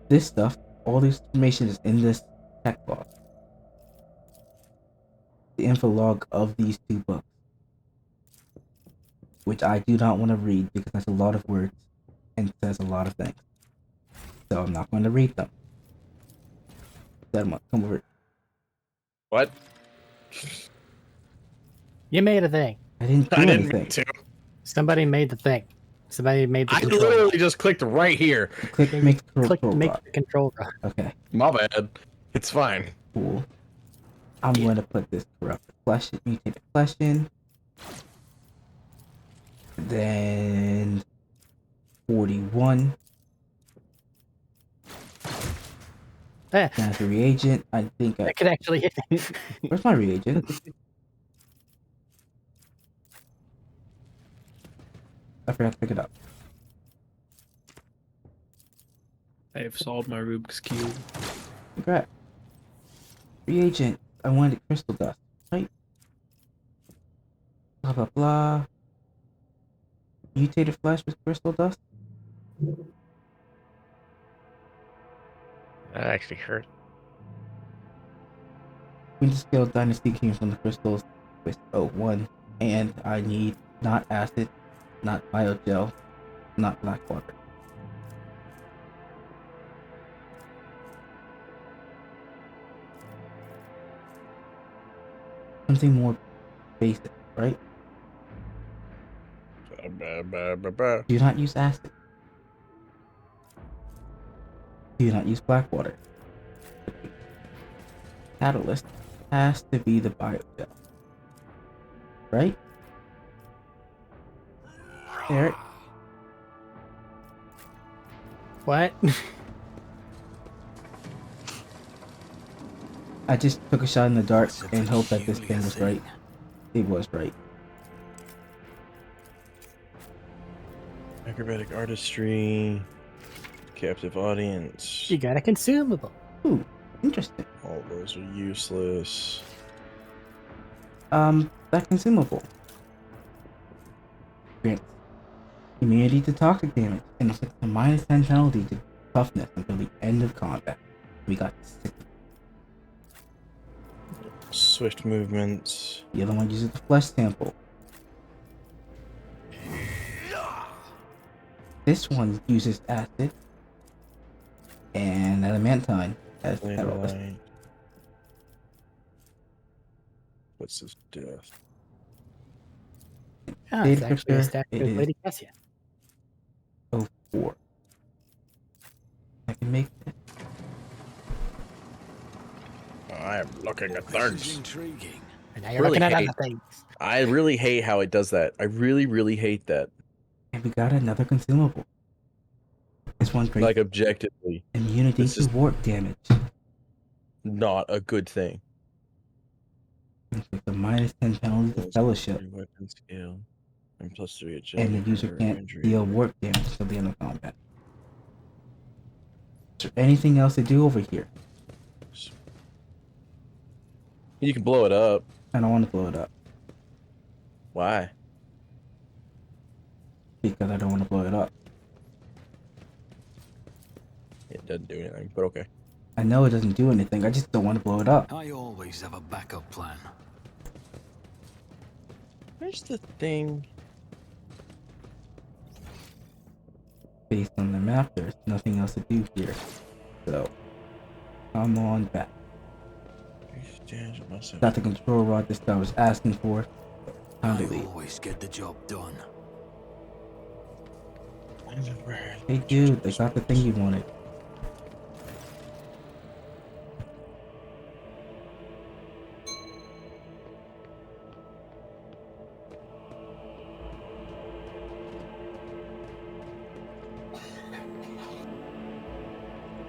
this stuff, all this information is in this text box. The info log of these two books, which I do not want to read because that's a lot of words and says a lot of things. So I'm not going to read them. Come over. What? You made a thing. I didn't do anything. mean to. Somebody made the thing. Somebody made the I control. literally just clicked right here. Click make the Click control make rock. the control rock. Okay, My bad. It's fine. cool. I'm going to put this corrupted flesh, mutated flesh in. Then 41. Eh, That's a reagent. I think I. that could actually hit. Where's my reagent? I forgot to pick it up. I have solved my Rubik's Cube. Congrats. Reagent. I wanted crystal dust, right? Blah blah blah. Mutated flesh with crystal dust? That actually hurt. Queen Scale Dynasty came from the crystals with 01. And I need not acid, not biogel, not black water. Something more basic, right? Do not use acid. Do not use black water. Catalyst has to be the biogel. Right? Eric? What? I just took a shot in the dark and hoped that this thing was right. It was right. Acrobatic artistry. Captive audience. You got a consumable. Ooh, interesting. All those are useless. That consumable. Grants immunity to toxic damage and inflicts a -10 penalty to toughness until the end of combat. We got 6. Swift movements. The other one uses the flesh sample. This one uses acid and adamantine as catalyst. Light. What's his death? Ah, Data it's actually a picture, statue it of is Lady Cassia. 04. I can make it. I am looking at This is things. intriguing. And now you're Really looking at hate- other things. I really hate how it does that. I really, really hate that. And we got another consumable. This one Like, grants objectively, immunity it's to just- warp damage. not a good thing. With the minus 10 penalty to fellowship. Weapon skill. And plus 3 And the agility user for can't injury. deal warp damage until the end of combat. Is there anything else to do over here? You can blow it up. I don't want to blow it up. Why? Because I don't want to blow it up. It doesn't do anything, but okay. I know it doesn't do anything, I just don't want to blow it up. I always have a backup plan. Where's the thing? Based on the map, there's nothing else to do here. So, come on back. Got the control rod this guy was asking for. Time to I leave. always get the job done. Hey dude, they got the thing you wanted.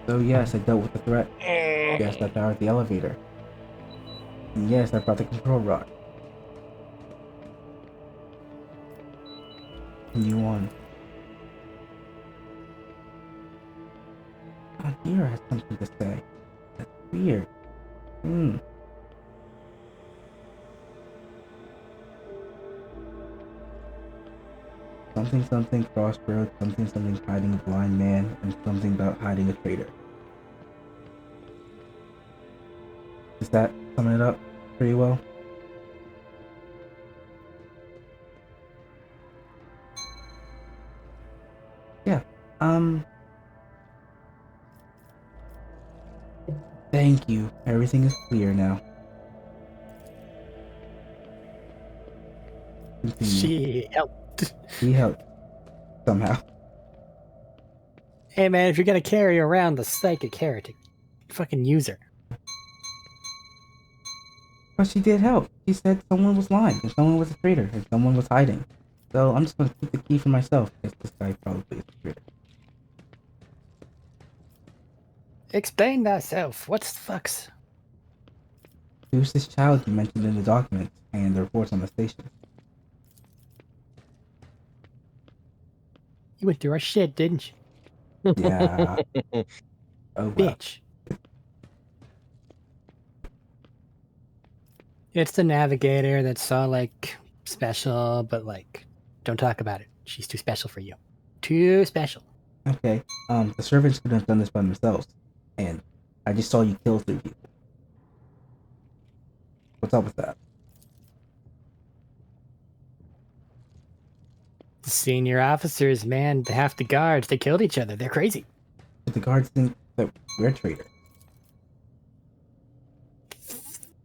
So yes, I dealt with the threat. Yes, I powered the elevator. And yes, I brought the control rod. And you won. Oh, here has something to say. That's weird. Something something crossroads, something something hiding a blind man, and something about hiding a traitor. Does that sum it up pretty well? Yeah. Thank you. Everything is clear now. Continue. She helped. He helped. Somehow. Hey man, if you're gonna carry around the psychic heretic, fucking use her. But she did help. She said someone was lying, and someone was a traitor, and someone was hiding. So I'm just gonna keep the key for myself, because this guy probably is a traitor. Explain thyself. What's the fucks? Who's this child you mentioned in the documents and the reports on the station? You went through our shit, didn't you? Yeah. Oh well. Bitch. It's the navigator that's all like special, but like, don't talk about it. She's too special for you. Too special. Okay. The servants could have done this by themselves, and I just saw you kill 3 people. What's up with that? The senior officers, man, half the guards, they killed each other. They're crazy. But the guards think that we're traitors.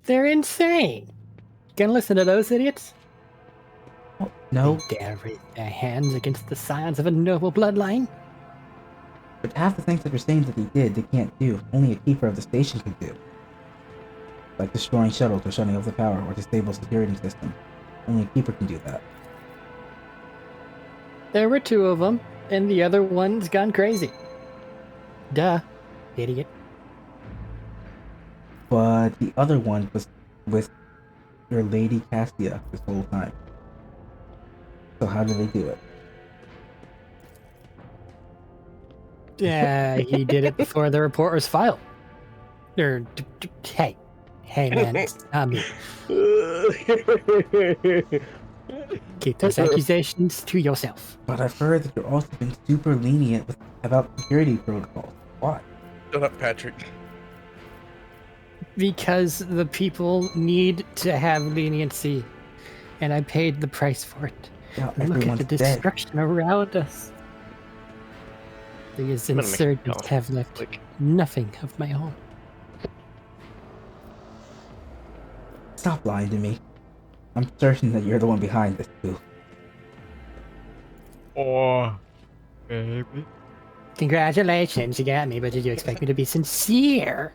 They're insane. Gonna listen to those idiots? Oh, no, They dare raise their hands against the scions of a noble bloodline? but half the things that you're saying that they did, they can't do. Only a keeper of the station can do. Like destroying shuttles or shutting off the power or disable security system. Only a keeper can do that. There were 2 of them, and the other one's gone crazy. Duh, idiot. But the other one was with your Lady Cassia this whole time. So how did they do it? Yeah, he did it before the report was filed. Hey, man, it's not me. Keep those accusations to yourself. But I've heard that you've also been super lenient about security protocols. Why? Shut up, Patrick. Because the people need to have leniency, and I paid the price for it. Now Look at everyone's the dead. destruction around us. These gonna make a insurgents call. have left Click. nothing of my own. Stop lying to me. I'm certain that you're the one behind this too. Oh, baby. Congratulations, you got me, but did you expect me to be sincere?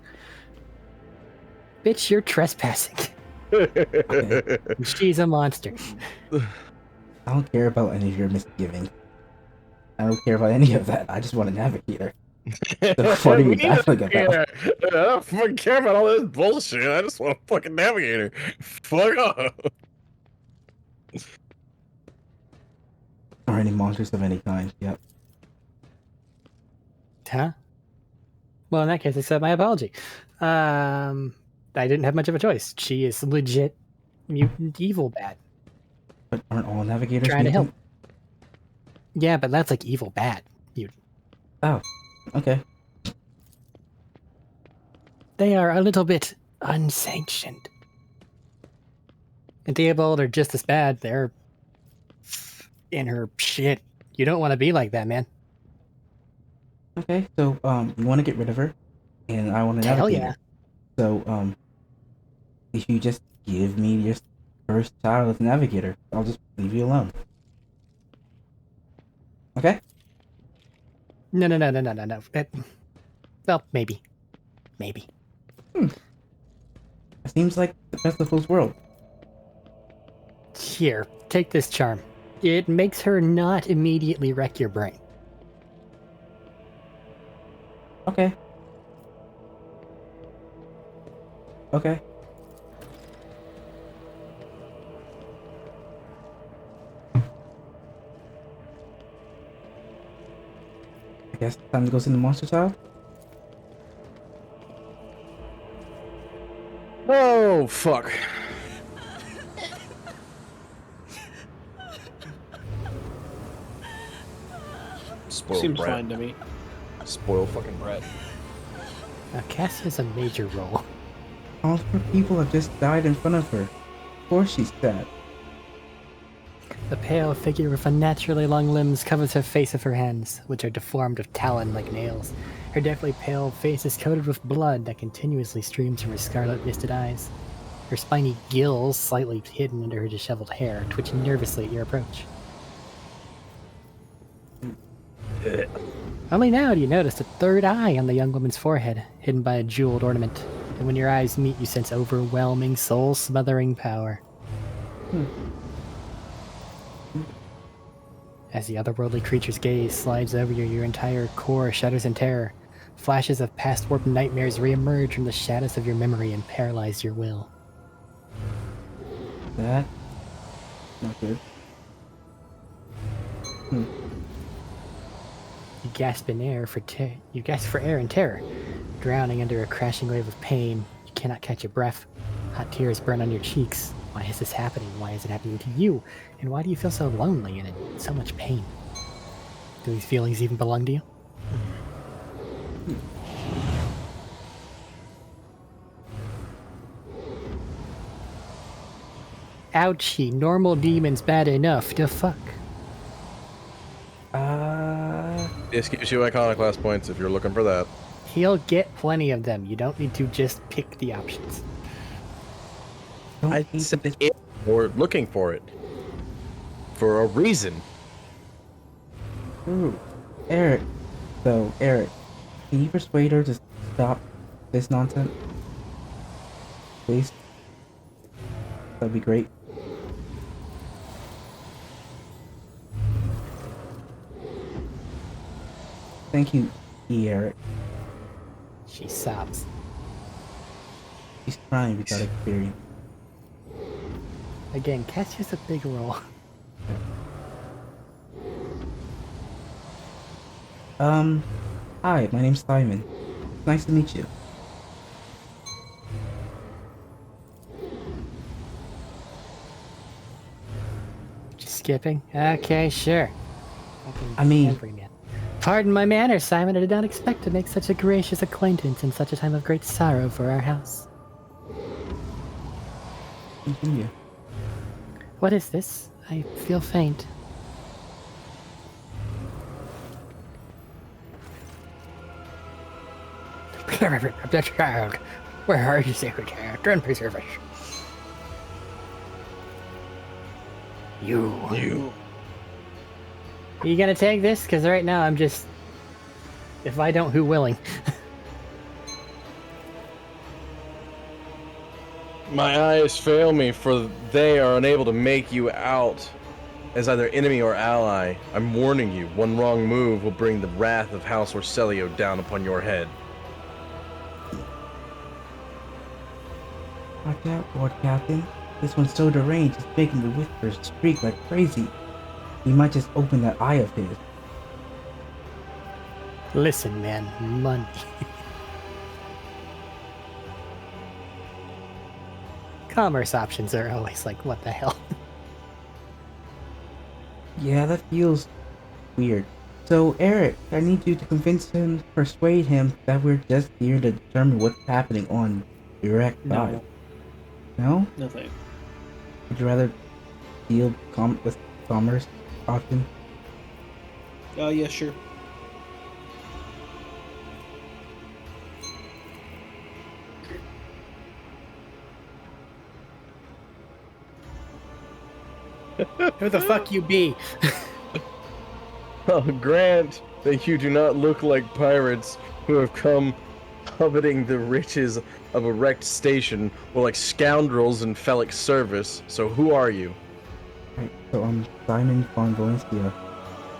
Bitch, you're trespassing. She's a monster. I don't care about any of your misgivings. I don't care about any of that. I just want a navigator. So what are you baffling about? I don't fucking care about all this bullshit. I just want a fucking navigator. Fuck off. Or any monsters of any kind. Yep. Huh? Well, in that case, accept my apology. I didn't have much of a choice. She is legit mutant evil bad. But aren't all navigators Trying to help. mutant? Yeah, but that's like evil bad mutant. Oh, okay. They are a little bit unsanctioned. And Theobald are just as bad. They're in her shit. You don't want to be like that, man. Okay, so you want to get rid of her, and I want to Hell navigate yeah. her. So if you just give me your first child as navigator, I'll just leave you alone. Okay? No. Well, maybe. It seems like the best of both worlds. Here, take this charm. It makes her not immediately wreck your brain. Okay. Okay. I guess time to go see the monster child? Oh, fuck. Spoiled Seems brat. fine to me. Spoiled fucking brat. Now, Cassie has a major role. All of her people have just died in front of her. Of course she's sad. The pale figure with unnaturally long limbs covers her face with her hands, which are deformed with talon like nails. Her deathly pale face is coated with blood that continuously streams from her scarlet misted eyes. Her spiny gills, slightly hidden under her disheveled hair, twitch nervously at your approach. Only now do you notice a third eye on the young woman's forehead, hidden by a jeweled ornament. And when your eyes meet, you sense overwhelming, soul-smothering power. As the otherworldly creature's gaze slides over you, your entire core shudders in terror. Flashes of past warped nightmares reemerge from the shadows of your memory and paralyze your will. That? Not good. You gasp in air you gasp for air in terror, drowning under a crashing wave of pain. You cannot catch your breath. Hot tears burn on your cheeks. Why is this happening? Why is it happening to you? And why do you feel so lonely and in so much pain? Do these feelings even belong to you? Ouchie, normal demons bad enough. The fuck? This gives you iconoclast points if you're looking for that. He'll get plenty of them. You don't need to just pick the options. I said it, or looking for it. For a reason. Ooh, Eric. So, Eric, can you persuade her to stop this nonsense? Please? That'd be great. Thank you, Eric. She sobs. She's trying without experience. Again, Cassia's a big role. Hi, my name's Simon. Nice to meet you. Just skipping? Okay, sure. I mean- Every man. Pardon my manners, Simon. I did not expect to make such a gracious acquaintance in such a time of great sorrow for our house. Continue. What is this? I feel faint. The child. Where are you, sacred child? Don't preserve us. You. You gonna take this? Because right now I'm just... If I don't, who willing? My eyes fail me, for they are unable to make you out as either enemy or ally. I'm warning you, one wrong move will bring the wrath of House Orselio down upon your head. Watch out, Lord Captain. This one's so deranged, it's making the whispers shriek like crazy. He might just open that eye of his. Listen, man, money. Commerce options are always like, what the hell? Yeah, that feels weird. So, Eric, I need you to convince him, persuade him that we're just here to determine what's happening on Eurac 5. No. No? Nothing. Would you rather deal with commerce option? Yeah, sure. Who the fuck you be? I'll grant that you do not look like pirates who have come coveting the riches of a wrecked station, or like scoundrels in Felic's service. So who are you? Right, so I'm Simon von Valencia,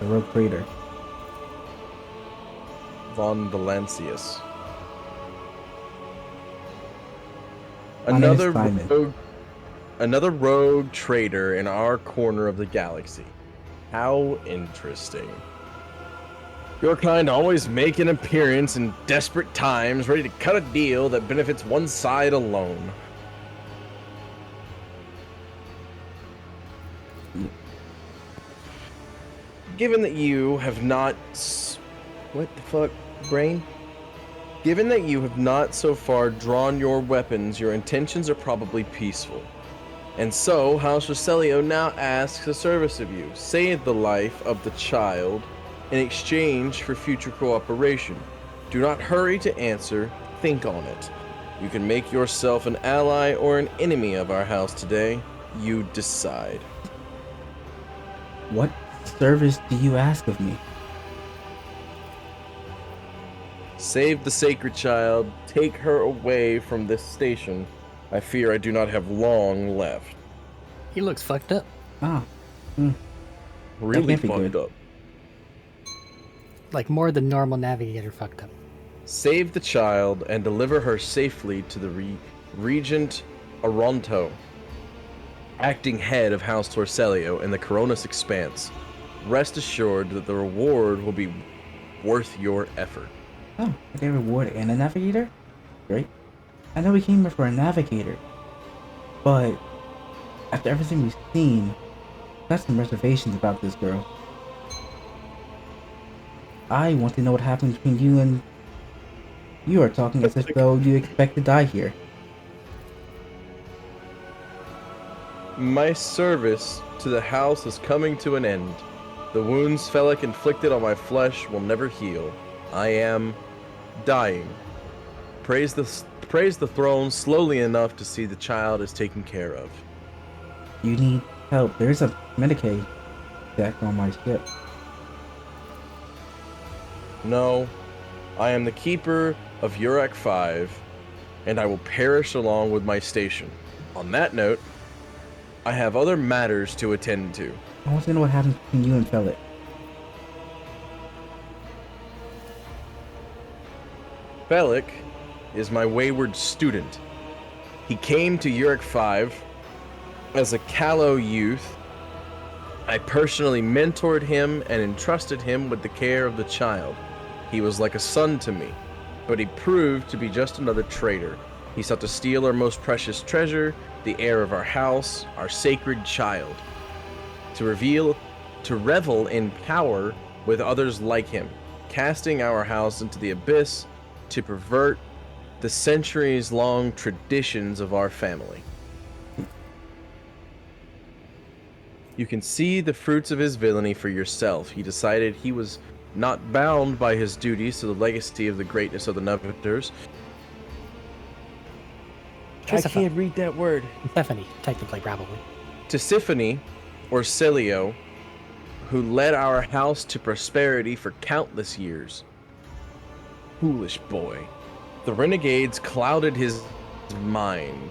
the rogue trader. Von Valancius. My name is Simon. Another rogue trader in our corner of the galaxy. How interesting. Your kind always make an appearance in desperate times, ready to cut a deal that benefits one side alone. Given that you have not... What the fuck, brain? Given that you have not so far drawn your weapons, your intentions are probably peaceful. And so, House Roselio now asks a service of you. Save the life of the child in exchange for future cooperation. Do not hurry to answer, think on it. You can make yourself an ally or an enemy of our house today. You decide. What service do you ask of me? Save the sacred child, take her away from this station. I fear I do not have long left. He looks fucked up. Ah. Really can't be fucked good. up. Like more than normal navigator fucked up. Save the child and deliver her safely to the Regent Aronto, acting head of House Torcelio in the Coronis Expanse. Rest assured that the reward will be worth your effort. Oh, I get a reward and a navigator? Great. I know we came here for a navigator, but after everything we've seen, I've got some reservations about this girl. I want to know what happened between you and... You are talking as if though you expect to die here. My service to the house is coming to an end. The wounds Felic inflicted on my flesh will never heal. I am dying. Praise the throne slowly enough to see the child is taken care of. You need help. There's a Medicaid deck on my ship. No, I am the keeper of Eurac 5, and I will perish along with my station. On that note, I have other matters to attend to. I want to know what happened between you and Felic. Felic is my wayward student. He came to Eurac 5 as a callow youth. I personally mentored him and entrusted him with the care of the child. He was like a son to me, but he proved to be just another traitor. He sought to steal our most precious treasure, the heir of our house, our sacred child, to revel in power with others like him, casting our house into the abyss to pervert the centuries-long traditions of our family. You can see the fruits of his villainy for yourself. He decided he was not bound by his duties to the legacy of the greatness of the Navigators. I can't read that word. Stephanie, technically, probably. To Symphony, or Celio, who led our house to prosperity for countless years. Foolish boy. The renegades clouded his mind.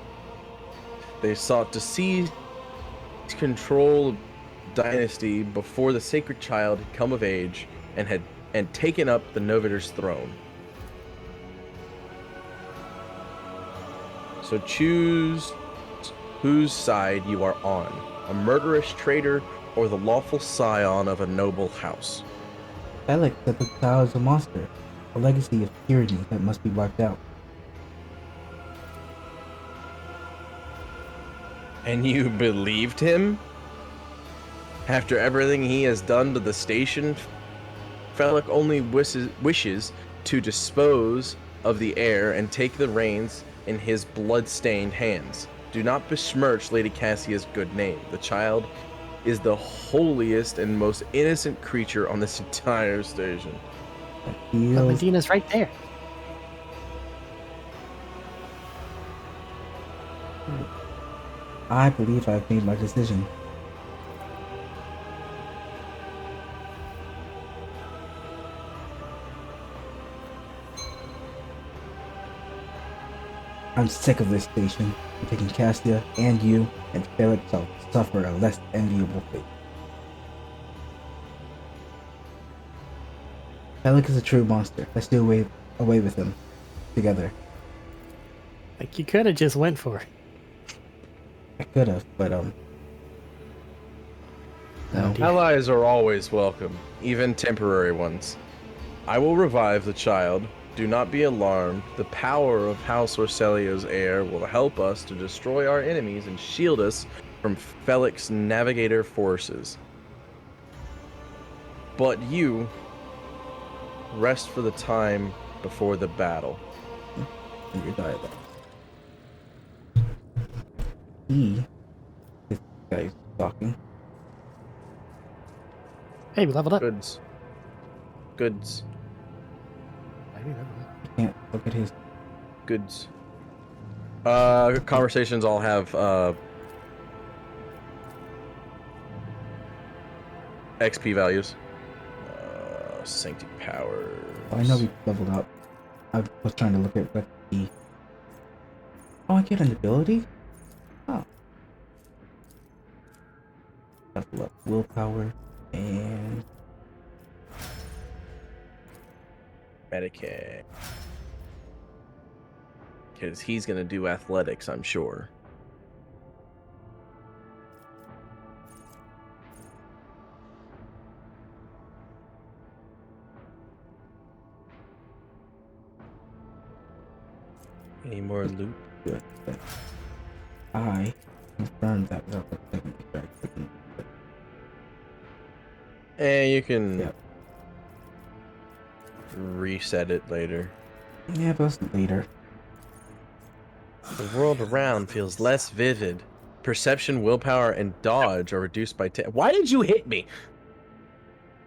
They sought to seize control of the dynasty before the sacred child had come of age and taken up the Novitor's throne. So choose whose side you are on, a murderous traitor or the lawful scion of a noble house. Alec said the child is a monster, a legacy of tyranny that must be wiped out. And you believed him? After everything he has done to the station, Felix only wishes to dispose of the heir and take the reins in his blood-stained hands. Do not besmirch Lady Cassia's good name. The child is the holiest and most innocent creature on this entire station. But Medina's right there. I believe I've made my decision. I'm sick of this station. I'm taking Cassia and you, and Felix shall suffer a less enviable fate. Felix is a true monster. Let's do away with him together. Like, you could have just went for it. I could have, but no. Allies are always welcome, even temporary ones. I will revive the child. Do not be alarmed. The power of House Orselio's heir will help us to destroy our enemies and shield us from Felix Navigator forces. But you, rest for the time before the battle. And your dialogue. This guy's talking. Hey, we leveled up. Goods. Goods. I can't look at his. Goods. Conversations all have XP values. Sanctity power. Oh, I know we leveled up. I was trying to look at what the. Oh, I get an ability? Oh. Level up willpower and. Medicaid. Because he's going to do athletics, I'm sure. Any more loot? Good. I confirmed that without the second strike. And you can Yep. reset it later. Yeah, but that's later. The world around feels less vivid. Perception, willpower, and dodge are reduced by 10. Why did you hit me?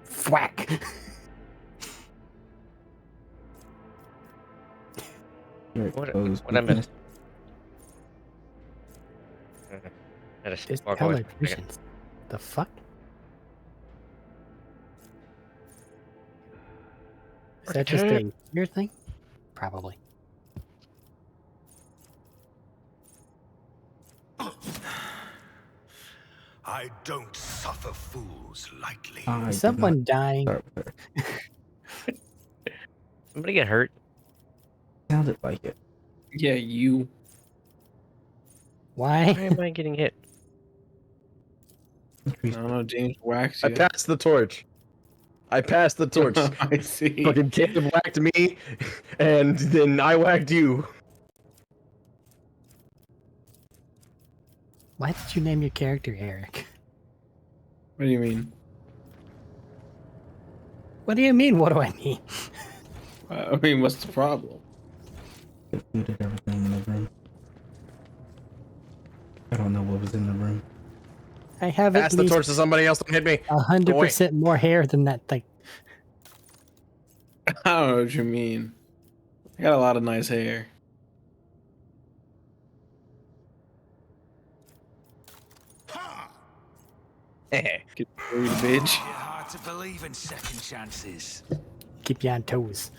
Thwack. What I missed? I just This walk away. visions. The fuck? Is that just a weird thing? Probably. I don't suffer fools lightly. Is someone dying? Somebody get hurt? Sounded like it. Yeah, you. Why? Why am I getting hit? I don't know, James whacks I you. passed the torch. I passed the torch. I see. Fucking Kaleb whacked me, and then I whacked you. Why did you name your character Arik? What do you mean? What do you mean? What do I mean? I mean, what's the problem? Looted everything in the room. I don't know what was in the room. I have Pass the torch to somebody else. Don't hit me. 100% more hair than that thing. I don't know what you mean. I got a lot of nice hair. Get worried, bitch. It's hard to believe in second chances. Keep you on toes.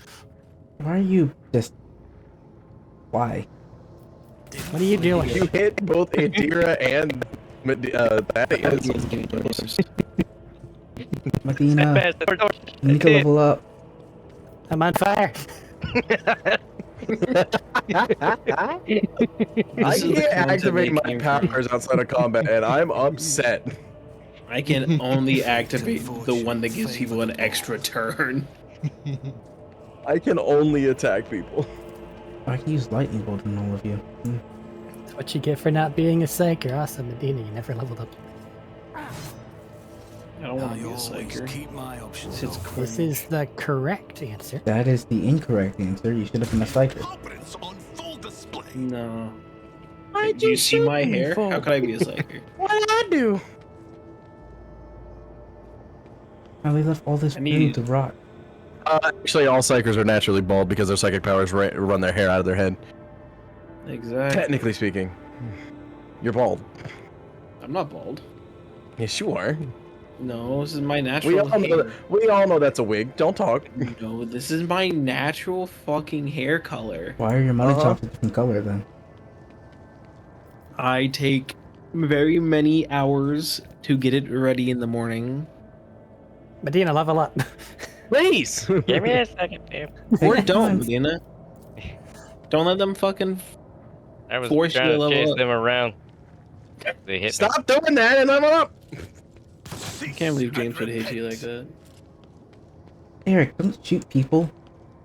Why are you just... Why? What are you doing? You hit both Indira and that. Medina, you need to level up. I'm on fire. I can't activate my powers outside of combat, and I'm upset. I can only activate the one that gives people an extra turn. I can only attack people. I can use lightning bolt on all of you. That's what you get for not being a psyker. Awesome, Medina, you never leveled up. I don't want to I be a always psyker. keep my options It's open. This is the correct answer. That is the incorrect answer. You should have been a psyker. Competence on full display. No. Do you see my hair? How could I be a psyker? What did I do? Now they left all this I food need- to rot. Actually, all psychers are naturally bald because their psychic powers run their hair out of their head. Exactly. Technically speaking, you're bald. I'm not bald. Yes, you are. No, this is my natural hair. We all know that's a wig. Don't talk. No, this is my natural fucking hair color. Why are your money chops a different color then? I take very many hours to get it ready in the morning. Medina, level up. Please. Give me a second, damn. Or don't, Medina. Don't let them fucking I was force you trying to to level chase up. them around. They hit me. Stop doing that, and I'm up. I can't believe James would hate you like that. Eric, don't shoot people.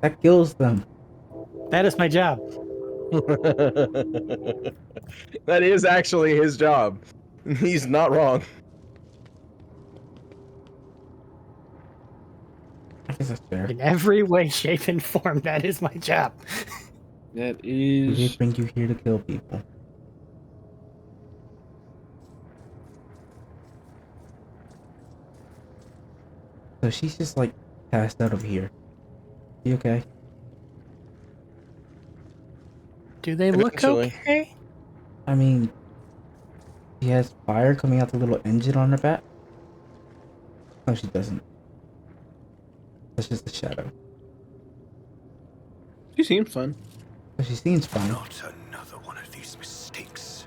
That kills them. That is my job. That is actually his job. He's not wrong. I guess that's fair. In every way, shape, and form, that is my job. That We is. did bring you here to kill people. So she's just like passed out over here. You okay? Do they look Eventually. okay? I mean, she has fire coming out the little engine on her back. No, she doesn't. That's just a shadow. She seems fun. But she seems fine. Not another one of these mistakes.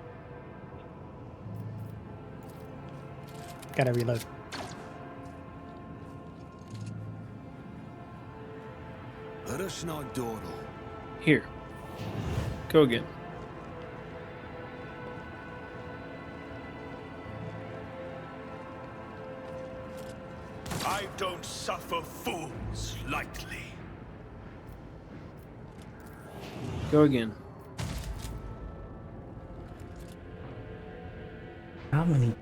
Gotta reload. Let us not dawdle. Here. Go again. I don't suffer fools lightly. Go again. How many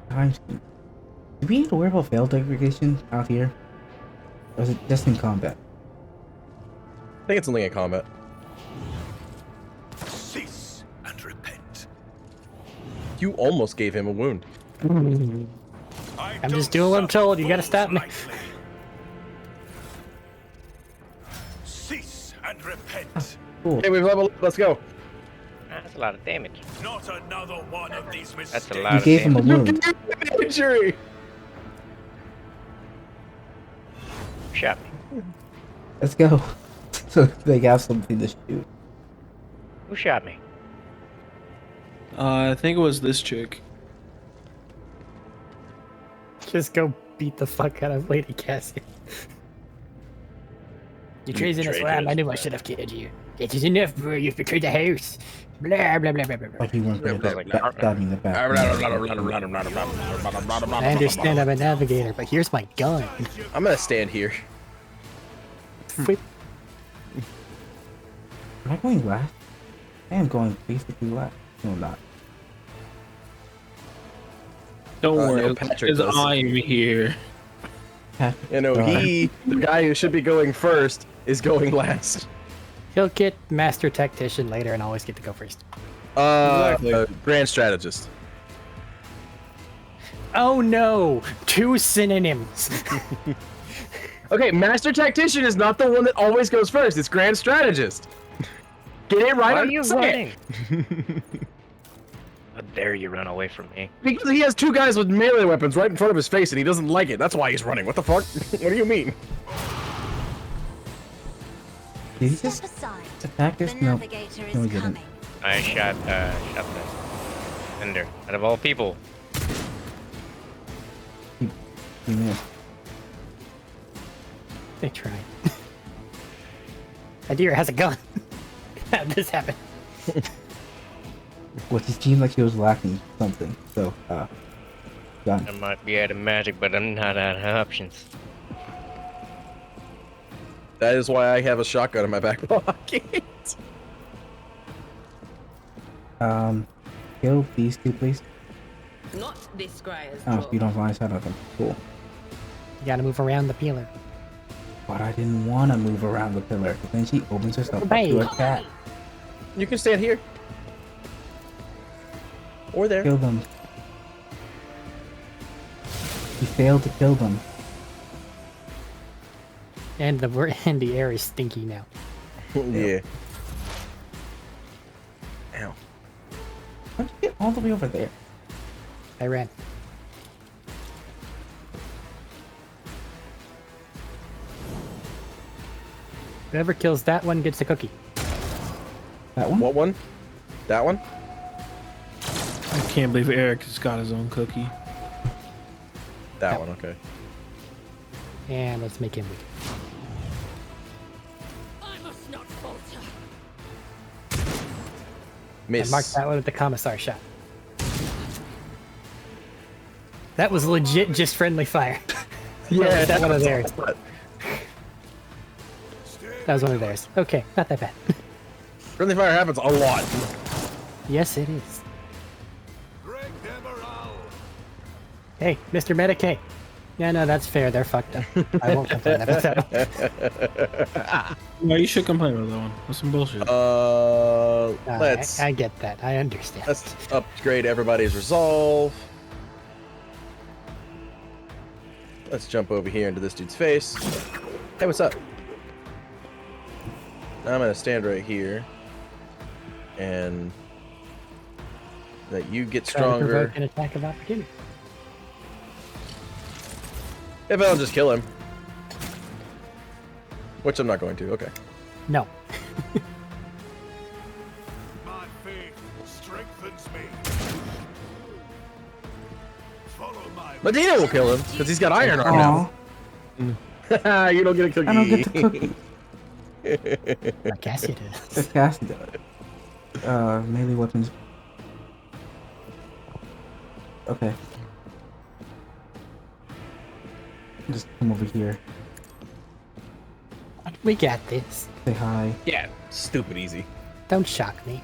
times do we need to worry about fail degradation out here? Or is it just in combat? I think it's only in combat. Cease and repent. You almost gave him a wound. I'm just doing what I'm told. You gotta stop me. Cease and repent. Cool. Okay, we've leveled up. Let's go. That's a lot of damage. Not another one of these mistakes. That's a lot You of gave him a damage. wound. Injury. Shot me. Let's go. So they have something to shoot. Who shot me? I think it was this chick. Just go beat the fuck out of Lady Cassie. You're treasonous lamb. I knew I should have killed you. It is enough, bro. You've betrayed the house. Blah, blah, blah, blah, blah, blah. Like you weren't good at stabbing the back. I understand I'm a navigator, but here's my gun. I'm gonna stand here. Whip. Am I going last? I am going basically last. No, not. Don't No, worry, Patrick because does. I'm here. You know, the guy who should be going first, is going last. He'll get master tactician later and always get to go first. Exactly. Grand strategist. Oh no! 2 synonyms. Okay, master tactician is not the one that always goes first. It's grand strategist. Get it right. Why are on you the second. running? How dare you run away from me? Because he has 2 guys with melee weapons right in front of his face and he doesn't like it. That's why he's running. What the fuck? What do you mean? Did he just attack us? No. No, he didn't. I shot the Ender. Out of all people. He missed. They tried. Adira has a gun. How did this happen? Well, it seemed like he was lacking something. So, gun. I might be out of magic, but I'm not out of options. That is why I have a shotgun in my back pocket. Kill these 2, please. Not this Scryer's Oh, you don't fly side of them. Cool. You gotta move around the peeler. But I didn't want to move around the pillar. But then she opens herself up Hey. to a cat. You can stand here. Or there. Kill them. He failed to kill them. And the air is stinky now. Yeah. Ow. How'd you get all the way over there? I ran. Whoever kills that one gets a cookie. That one? What one? That one? I can't believe Eric has got his own cookie. That one, okay. And let's make him weak. I must not falter. Miss. And mark that one with the commissar shot. That was legit just friendly fire. Yeah, that was one of theirs. What? That was one of theirs. Okay, not that bad. Friendly fire happens a lot. Yes, it is. Break their morale. Hey, Mr. Medicaid. Yeah, no, that's fair. They're fucked up. I won't complain about that. No, you should complain about that one. That's some bullshit. Let's I get that. I understand. let's upgrade everybody's resolve. Let's jump over here into this dude's face. Hey, what's up? Now I'm gonna stand right here, and let you get Try to stronger. provoke an attack of opportunity. If I'll just kill him, which I'm not going to. Okay. No. My faith strengthens me. Follow my Medina will kill him because he's got iron arm Aw, now. You don't get a cookie. I don't get the cookie. I guess it The is. cast does. Melee weapons. Okay. Just come over here. We got this. Say hi. Yeah, stupid easy. Don't shock me.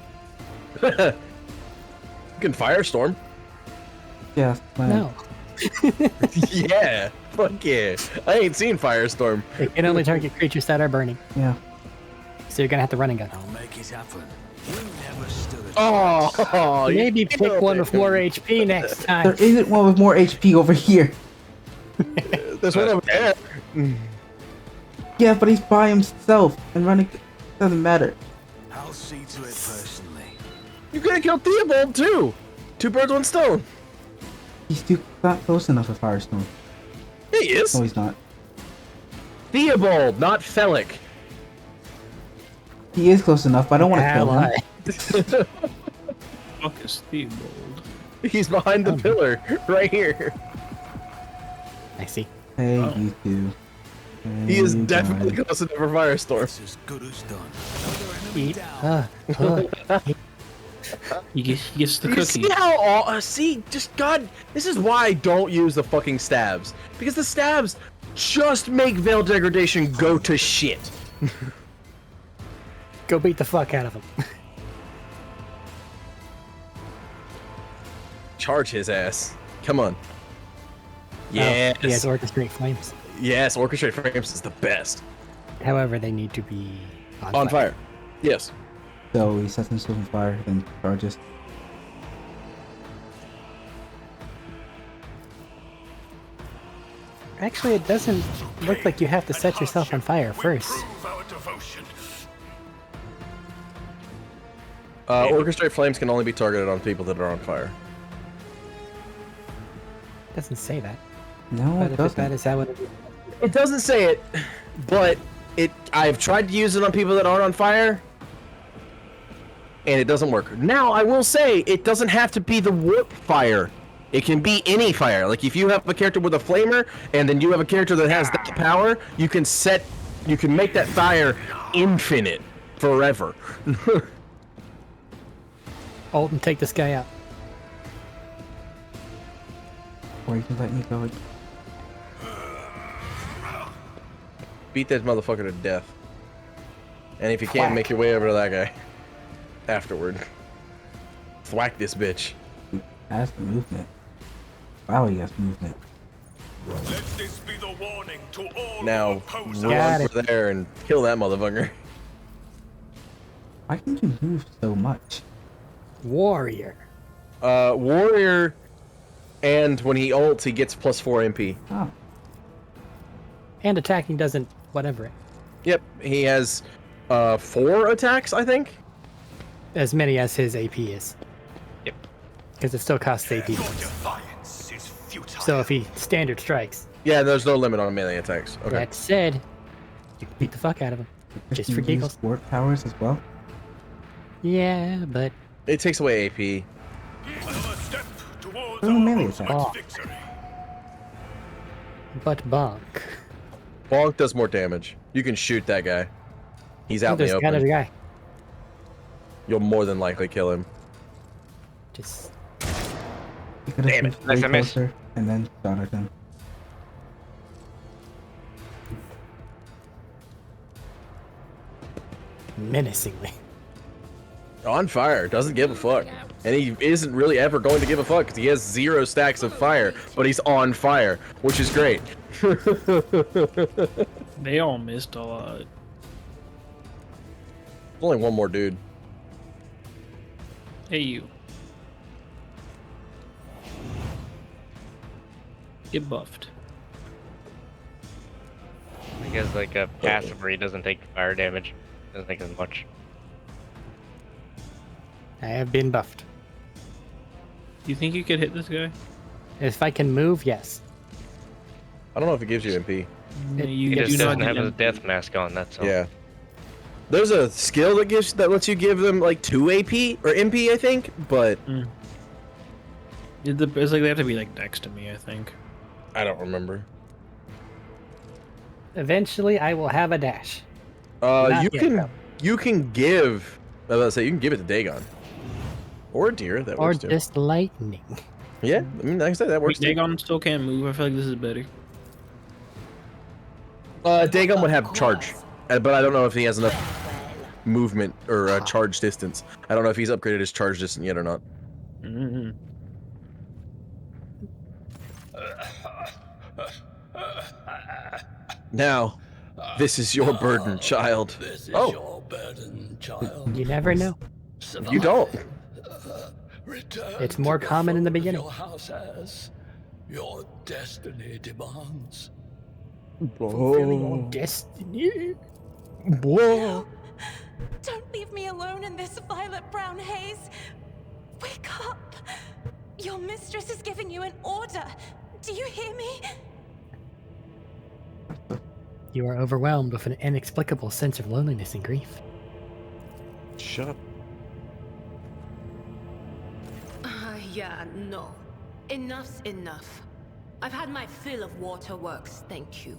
You can firestorm. Yeah. No. Yeah, fuck yeah. I ain't seen firestorm. It can only target creatures that are burning. Yeah. So you're gonna have to run and gun. I'll make it happen. You never stood a Oh, you Maybe pick killed one with him. more HP next time. There isn't one with more HP over here. There's one over there. Yeah, but he's by himself and running doesn't matter. I'll see to it personally. You could have killed Theobald too. 2 birds, 1 stone. He's not close enough for Firestorm. He is. No, he's not. Theobald, not Felic. He is close enough, but I don't want to kill him. Ally. Fuck is Theobald? He's behind the pillar, right here. I see. Hey, you two. He is Hey, definitely guys. close enough for firestorm. It's as good as done. Another enemy Eat. down. He gets the You cookie. see how all, see, just God, this is why I don't use the fucking stabs. Because the stabs just make Veil Degradation go to shit. Go beat the fuck out of him. Charge his ass. Come on. Yes. Oh, he has orchestrate flames. Yes, Orchestrate Frames is the best. However, they need to be On fire. Yes. So he sets himself on fire, then charges. Actually, it doesn't look like you have to set yourself on fire first. Prove our devotion. Orchestrate flames can only be targeted on people that are on fire. Doesn't say that. No, But it if doesn't. that is how it is. It doesn't say it, but I've tried to use it on people that aren't on fire, and it doesn't work. Now, I will say, it doesn't have to be the warp fire. It can be any fire. Like, if you have a character with a flamer, and then you have a character that has that power, you can make that fire infinite forever. Ult and take this guy out. Or you can let me go. Beat that motherfucker to death. And if you can't, make your way over to that guy afterward. Thwack this bitch. Has the movement. Wow, he has movement. Let this be the warning to all Now, opposers. run over there and kill that motherfucker. Why can you move so much? Warrior. Warrior, and when he ults, he gets +4 MP. Oh, And attacking doesn't whatever it. Yep, he has 4 attacks, I think. As many as his AP is. Yep. Because it still costs AP. Your defiance is futile. So if he standard strikes, Yeah, there's no limit on melee attacks. Okay. that said, you can beat the fuck out of him. Just you for use giggles. warp powers as well. Yeah, but It takes away AP. Another step towards Oh, melee our attack. ultimate Oh. victory. bonk. Bonk does more damage. You can shoot that guy. He's out in There's the another open. guy. You'll more than likely kill him. Just You could Damn have it, moved nice way I missed. closer and then shot at him. menacingly. On fire, doesn't give a fuck. And he isn't really ever going to give a fuck because he has 0 stacks of fire, but he's on fire, which is great. They all missed a lot. Only one more dude. Hey, you. Get buffed. He has like a passive where he doesn't take fire damage. Doesn't take as much. I have been buffed. Do you think you could hit this guy? If I can move, yes. I don't know if it gives you MP. Yeah, He you just do not doesn't have get his MP. death mask on, that's all. Yeah. There's a skill that lets you give them like 2 AP or MP, I think, but It's like they have to be like next to me, I think. I don't remember. Eventually, I will have a dash. Not You yet, can though. you can give. I was about to say you can give it to Dagon or Deer. That Or works too. just lightning. Yeah, I mean, like I said, that works too. Dagon still can't move. I feel like this is better. Dagon would have charge, but I don't know if he has enough movement or charge distance. I don't know if he's upgraded his charge distance yet or not. Mm-hmm. Now, this is your burden, child. This is Oh. your burden, child. You never know. You don't. Return It's to more the common in the throne of beginning. Your house as your destiny demands. Fulfilling your destiny. Whoa. Don't leave me alone in this violet-brown haze. Wake up. Your mistress is giving you an order. Do you hear me? You are overwhelmed with an inexplicable sense of loneliness and grief. Shut up. Yeah, no. Enough's enough. I've had my fill of waterworks, thank you.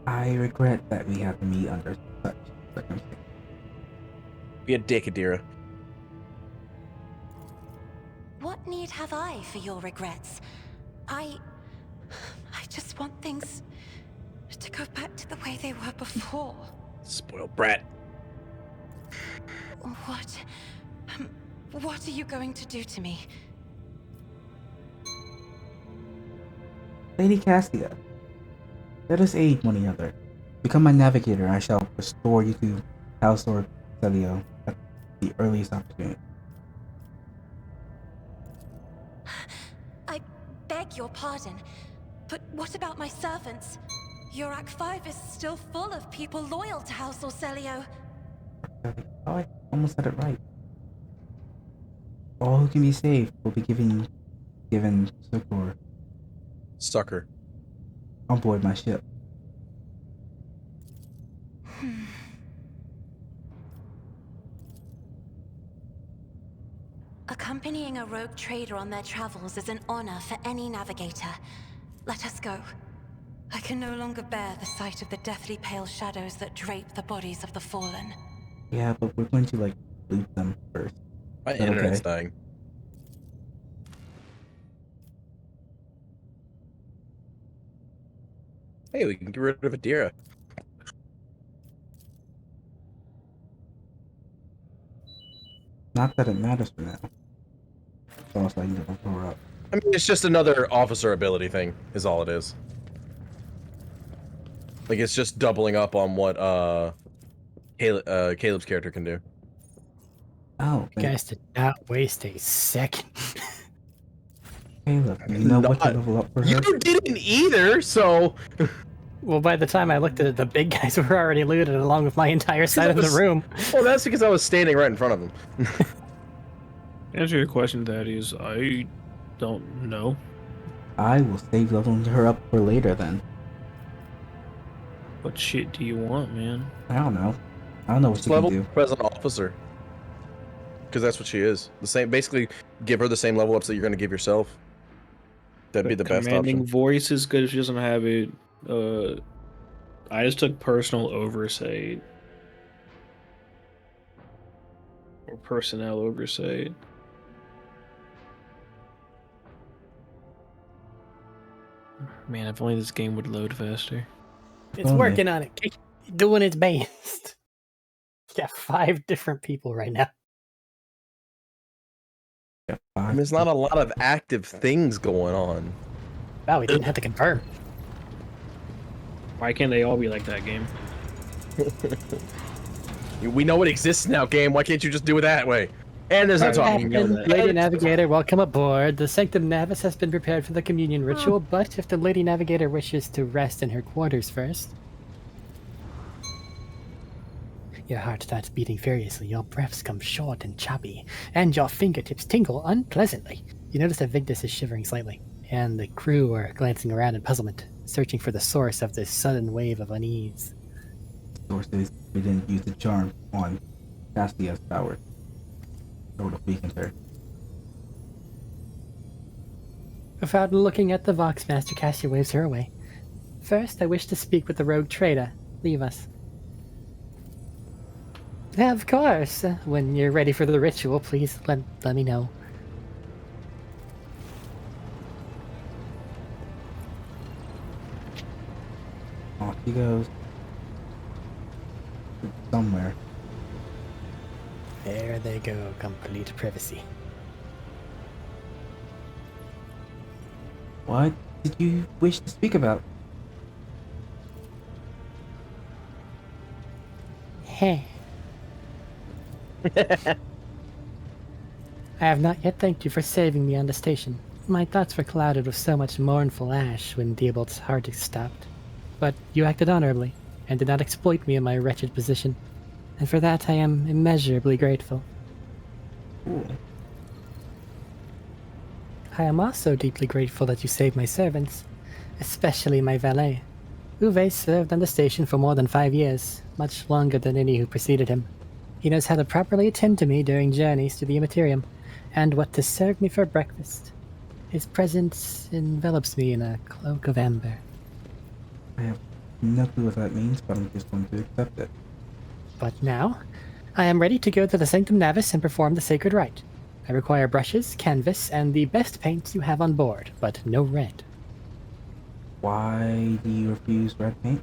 I regret that we have to meet under such circumstances. Be a dick, Adira. What need have I for your regrets? I just want things to go back to the way they were before. Spoiled brat. What are you going to do to me? Lady Cassia, let us aid one another. Become my navigator, and I shall restore you to House Lord Celio at the earliest opportunity. I beg your pardon, but what about my servants? Eurac 5 is still full of people loyal to House Orcelio. Oh, I almost said it right. All who can be saved will be given Sucker. on board my ship. Accompanying a rogue trader on their travels is an honor for any navigator. Let us go. I can no longer bear the sight of the deathly pale shadows that drape the bodies of the fallen. Yeah, but we're going to, like, loot them first. My Is that internet's okay? dying. Hey, we can get rid of Adira. Not that it matters for now. So I can get her up. I mean, it's just another officer ability thing, is all it is. Like, it's just doubling up on what, Caleb's character can do. Oh, You guys did not waste a second. Caleb, you know what to Not- level up for her? You didn't either, so... Well, by the time I looked at it, the big guys were already looted along with my entire side of the room. Well, that's because I was standing right in front of him. Answer your question, Thaddeus. I don't know. I will save leveling her up for later then. What shit do you want, man? I don't know. I don't know what Just you level can do. present officer. Because that's what she is. The same, basically, give her the same level ups that you're going to give yourself. That'd be the best Commanding option. voice is good if she doesn't have it. I just took personal oversight. Or personnel oversight. Man, if only this game would load faster. It's Only. working on it. Doing its best. Yeah, 5 different people right now. Yeah, I fine. mean, there's not a lot of active things going on. Wow, we didn't have to confirm. Why can't they all be like that game? We know it exists now, game. Why can't you just do it that way? And there's no Right. talking. know that. Lady Navigator, welcome aboard. The Sanctum Navis has been prepared for the communion ritual, but if the Lady Navigator wishes to rest in her quarters first... Your heart starts beating furiously, your breaths come short and choppy, and your fingertips tingle unpleasantly. You notice that Vigdis is shivering slightly, and the crew are glancing around in puzzlement, searching for the source of this sudden wave of unease. Sources, we didn't use the charm on Castia's power. It would have weakened her. Without looking at the Voxmaster, Cassia waves her away. First, I wish to speak with the rogue trader. Leave us. Of course. When you're ready for the ritual, please let me know. Off he goes. Somewhere. There they go, complete privacy. What did you wish to speak about? Hey. I have not yet thanked you for saving me on the station. My thoughts were clouded with so much mournful ash when Diabolt's heart stopped. But you acted honorably, and did not exploit me in my wretched position. And for that I am immeasurably grateful. Ooh. I am also deeply grateful that you saved my servants, especially my valet. Uwe served on the station for more than 5 years, much longer than any who preceded him. He knows how to properly attend to me during journeys to the Immaterium, and what to serve me for breakfast. His presence envelops me in a cloak of amber. I have no clue what that means, but I'm just going to accept it. But now, I am ready to go to the Sanctum Navis and perform the sacred rite. I require brushes, canvas, and the best paints you have on board, but no red. Why do you refuse red paint?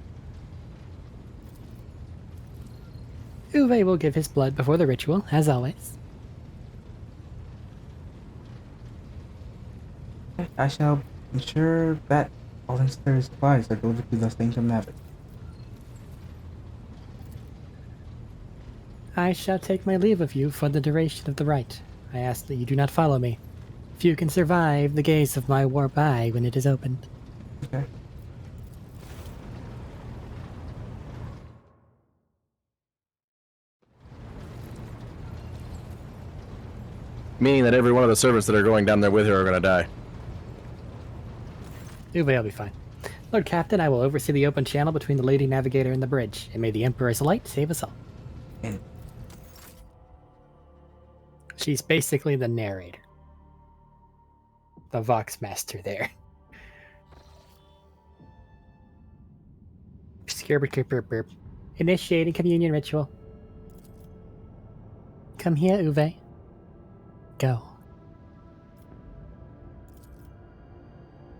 Uwe will give his blood before the ritual, as always. I shall ensure that all necessary supplies are delivered to the Sanctum Navis. I shall take my leave of you for the duration of the rite. I ask that you do not follow me. Few can survive the gaze of my warp eye when it is opened. Okay. Meaning that every one of the servants that are going down there with her are gonna die. Uwe will be fine. Lord Captain, I will oversee the open channel between the Lady Navigator and the bridge, and may the Emperor's light save us all. And She's basically the narrator. The Vox Master there. Initiating communion ritual. Come here, Uwe. Go.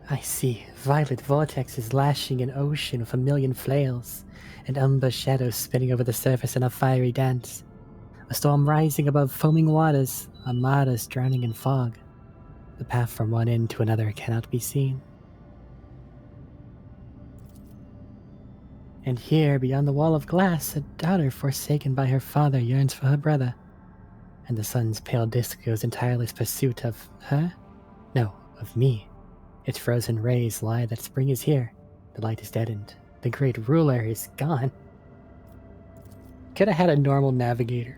I see violet vortexes lashing an ocean with a million flails, and umber shadows spinning over the surface in a fiery dance. A storm rising above foaming waters, armadas drowning in fog. The path from one end to another cannot be seen. And here, beyond the wall of glass, a daughter forsaken by her father yearns for her brother. And the sun's pale disk goes in tireless pursuit of her? No, of me. Its frozen rays lie that spring is here. The light is deadened. The great ruler is gone. Could have had a normal navigator.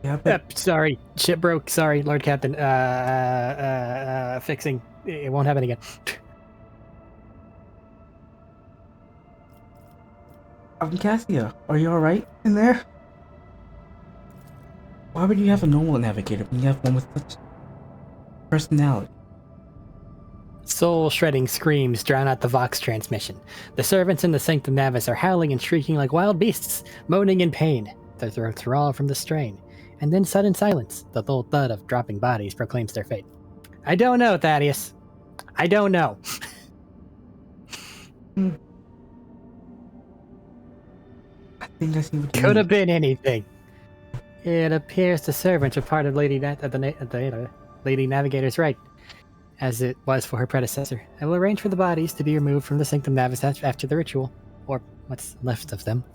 yeah, but Sorry, ship broke. Sorry, Lord Captain. Fixing. It won't happen again. Cassia, are you alright in there? Why would you have a normal navigator when you have one with such personality? Soul-shredding screams drown out the Vox transmission. The servants in the Sanctum Navis are howling and shrieking like wild beasts, moaning in pain. Their throats raw from the strain. And then sudden silence. The dull thud of dropping bodies proclaims their fate. I don't know, Thaddeus. I don't know. I think I see what you Could mean. have been anything. It appears the servants were part of Lady Navigator's right, as it was for her predecessor. I will arrange for the bodies to be removed from the Sanctum Navis after the ritual, or what's left of them.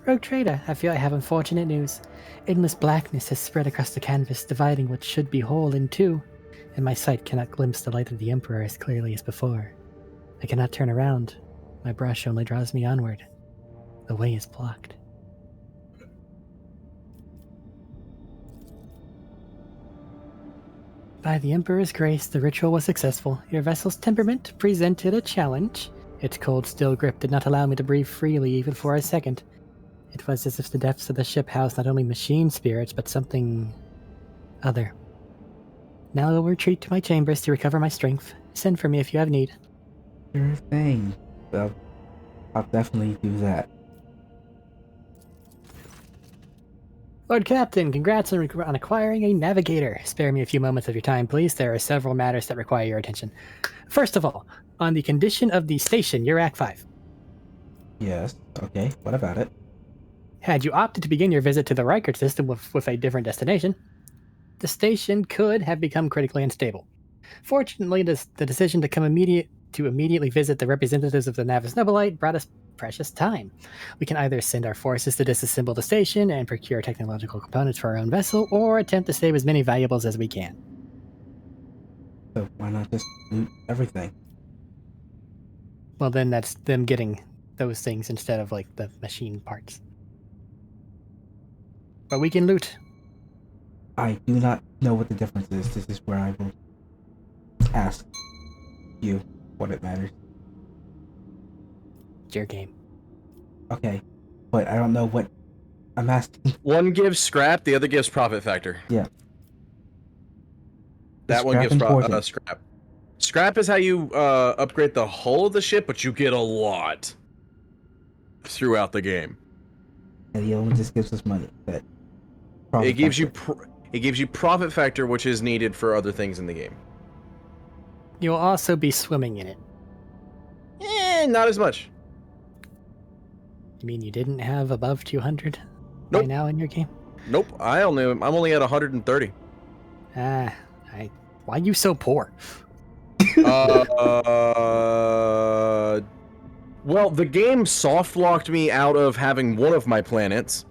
Rogue Trader, I feel I have unfortunate news. Endless blackness has spread across the canvas, dividing what should be whole in two, and my sight cannot glimpse the light of the Emperor as clearly as before. I cannot turn around. My brush only draws me onward. The way is blocked. By the Emperor's grace, the ritual was successful. Your vessel's temperament presented a challenge. Its cold, still grip did not allow me to breathe freely even for a second. It was as if the depths of the ship housed not only machine spirits, but something other. Now I will retreat to my chambers to recover my strength. Send for me if you have need. Sure thing. Well, I'll definitely do that. Lord Captain, congrats on acquiring a navigator. Spare me a few moments of your time, please. There are several matters that require your attention. First of all, on the condition of the station, Eurac 5. Yes, okay, what about it? Had you opted to begin your visit to the Reichert system with a different destination, the station could have become critically unstable. Fortunately, the decision to immediately visit the representatives of the Navis Nobilite brought us precious time. We can either send our forces to disassemble the station and procure technological components for our own vessel, or attempt to save as many valuables as we can. So why not just loot everything? Well, then that's them getting those things instead of, like, the machine parts. But we can loot. I do not know what the difference is. This is where I will ask you what it matters. It's your game. Okay, but I don't know what I'm asking. One gives scrap, the other gives profit factor. Yeah. That one Scrap gives important. scrap. Scrap is how you upgrade the hull of the ship, but you get a lot throughout the game. And the other one just gives us money. But It gives you profit factor, which is needed for other things in the game. You'll also be swimming in it. Not as much. You mean you didn't have above 200 by Nope. now in your game? Nope, I'm only at 130. Why you so poor? Well, the game soft locked me out of having one of my planets.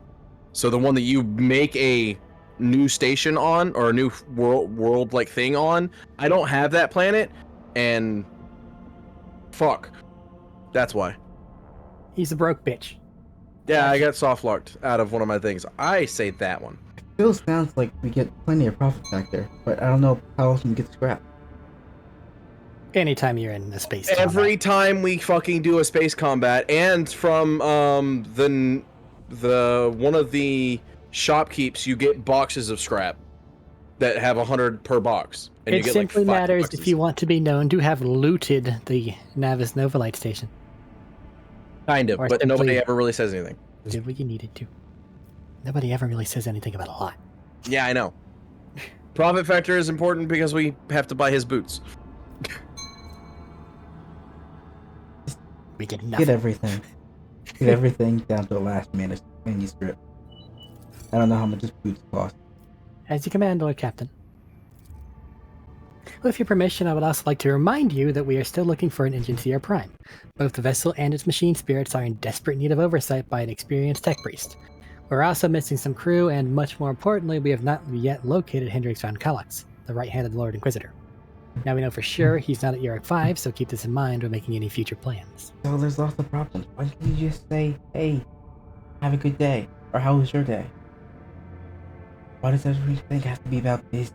So the one that you make a new station on, or a new world like thing on, I don't have that planet, and fuck. That's why. He's a broke bitch. Yeah, I got soft locked out of one of my things. I say that one. Still sounds like we get plenty of profit factor, but I don't know how often we get scrap. Anytime you're in a space Every combat. time we fucking do a space combat, and from the one of the shopkeeps, you get boxes of scrap that have 100 per box, and you It get like simply 5 matters boxes. if you want to be known to have looted the Navis Nova Light Station. Kind of, or but simply- nobody ever really says anything. Did what you needed to. Nobody ever really says anything about a lot. Yeah, I know. Profit factor is important because we have to buy his boots. We get nothing. Get everything. Get everything down to the last manuscript. I don't know how much his boots cost. As you command, Lord Captain. With your permission, I would also like to remind you that we are still looking for an Engineer Prime. Both the vessel and its machine spirits are in desperate need of oversight by an experienced tech priest. We're also missing some crew, and much more importantly, we have not yet located Hendrix von Kallax, the right-handed Lord Inquisitor. Now we know for sure he's not at Eurac 5, so keep this in mind when making any future plans. So there's lots of problems. Why can't you just say, hey, have a good day? Or how was your day? Why does everything have to be about this?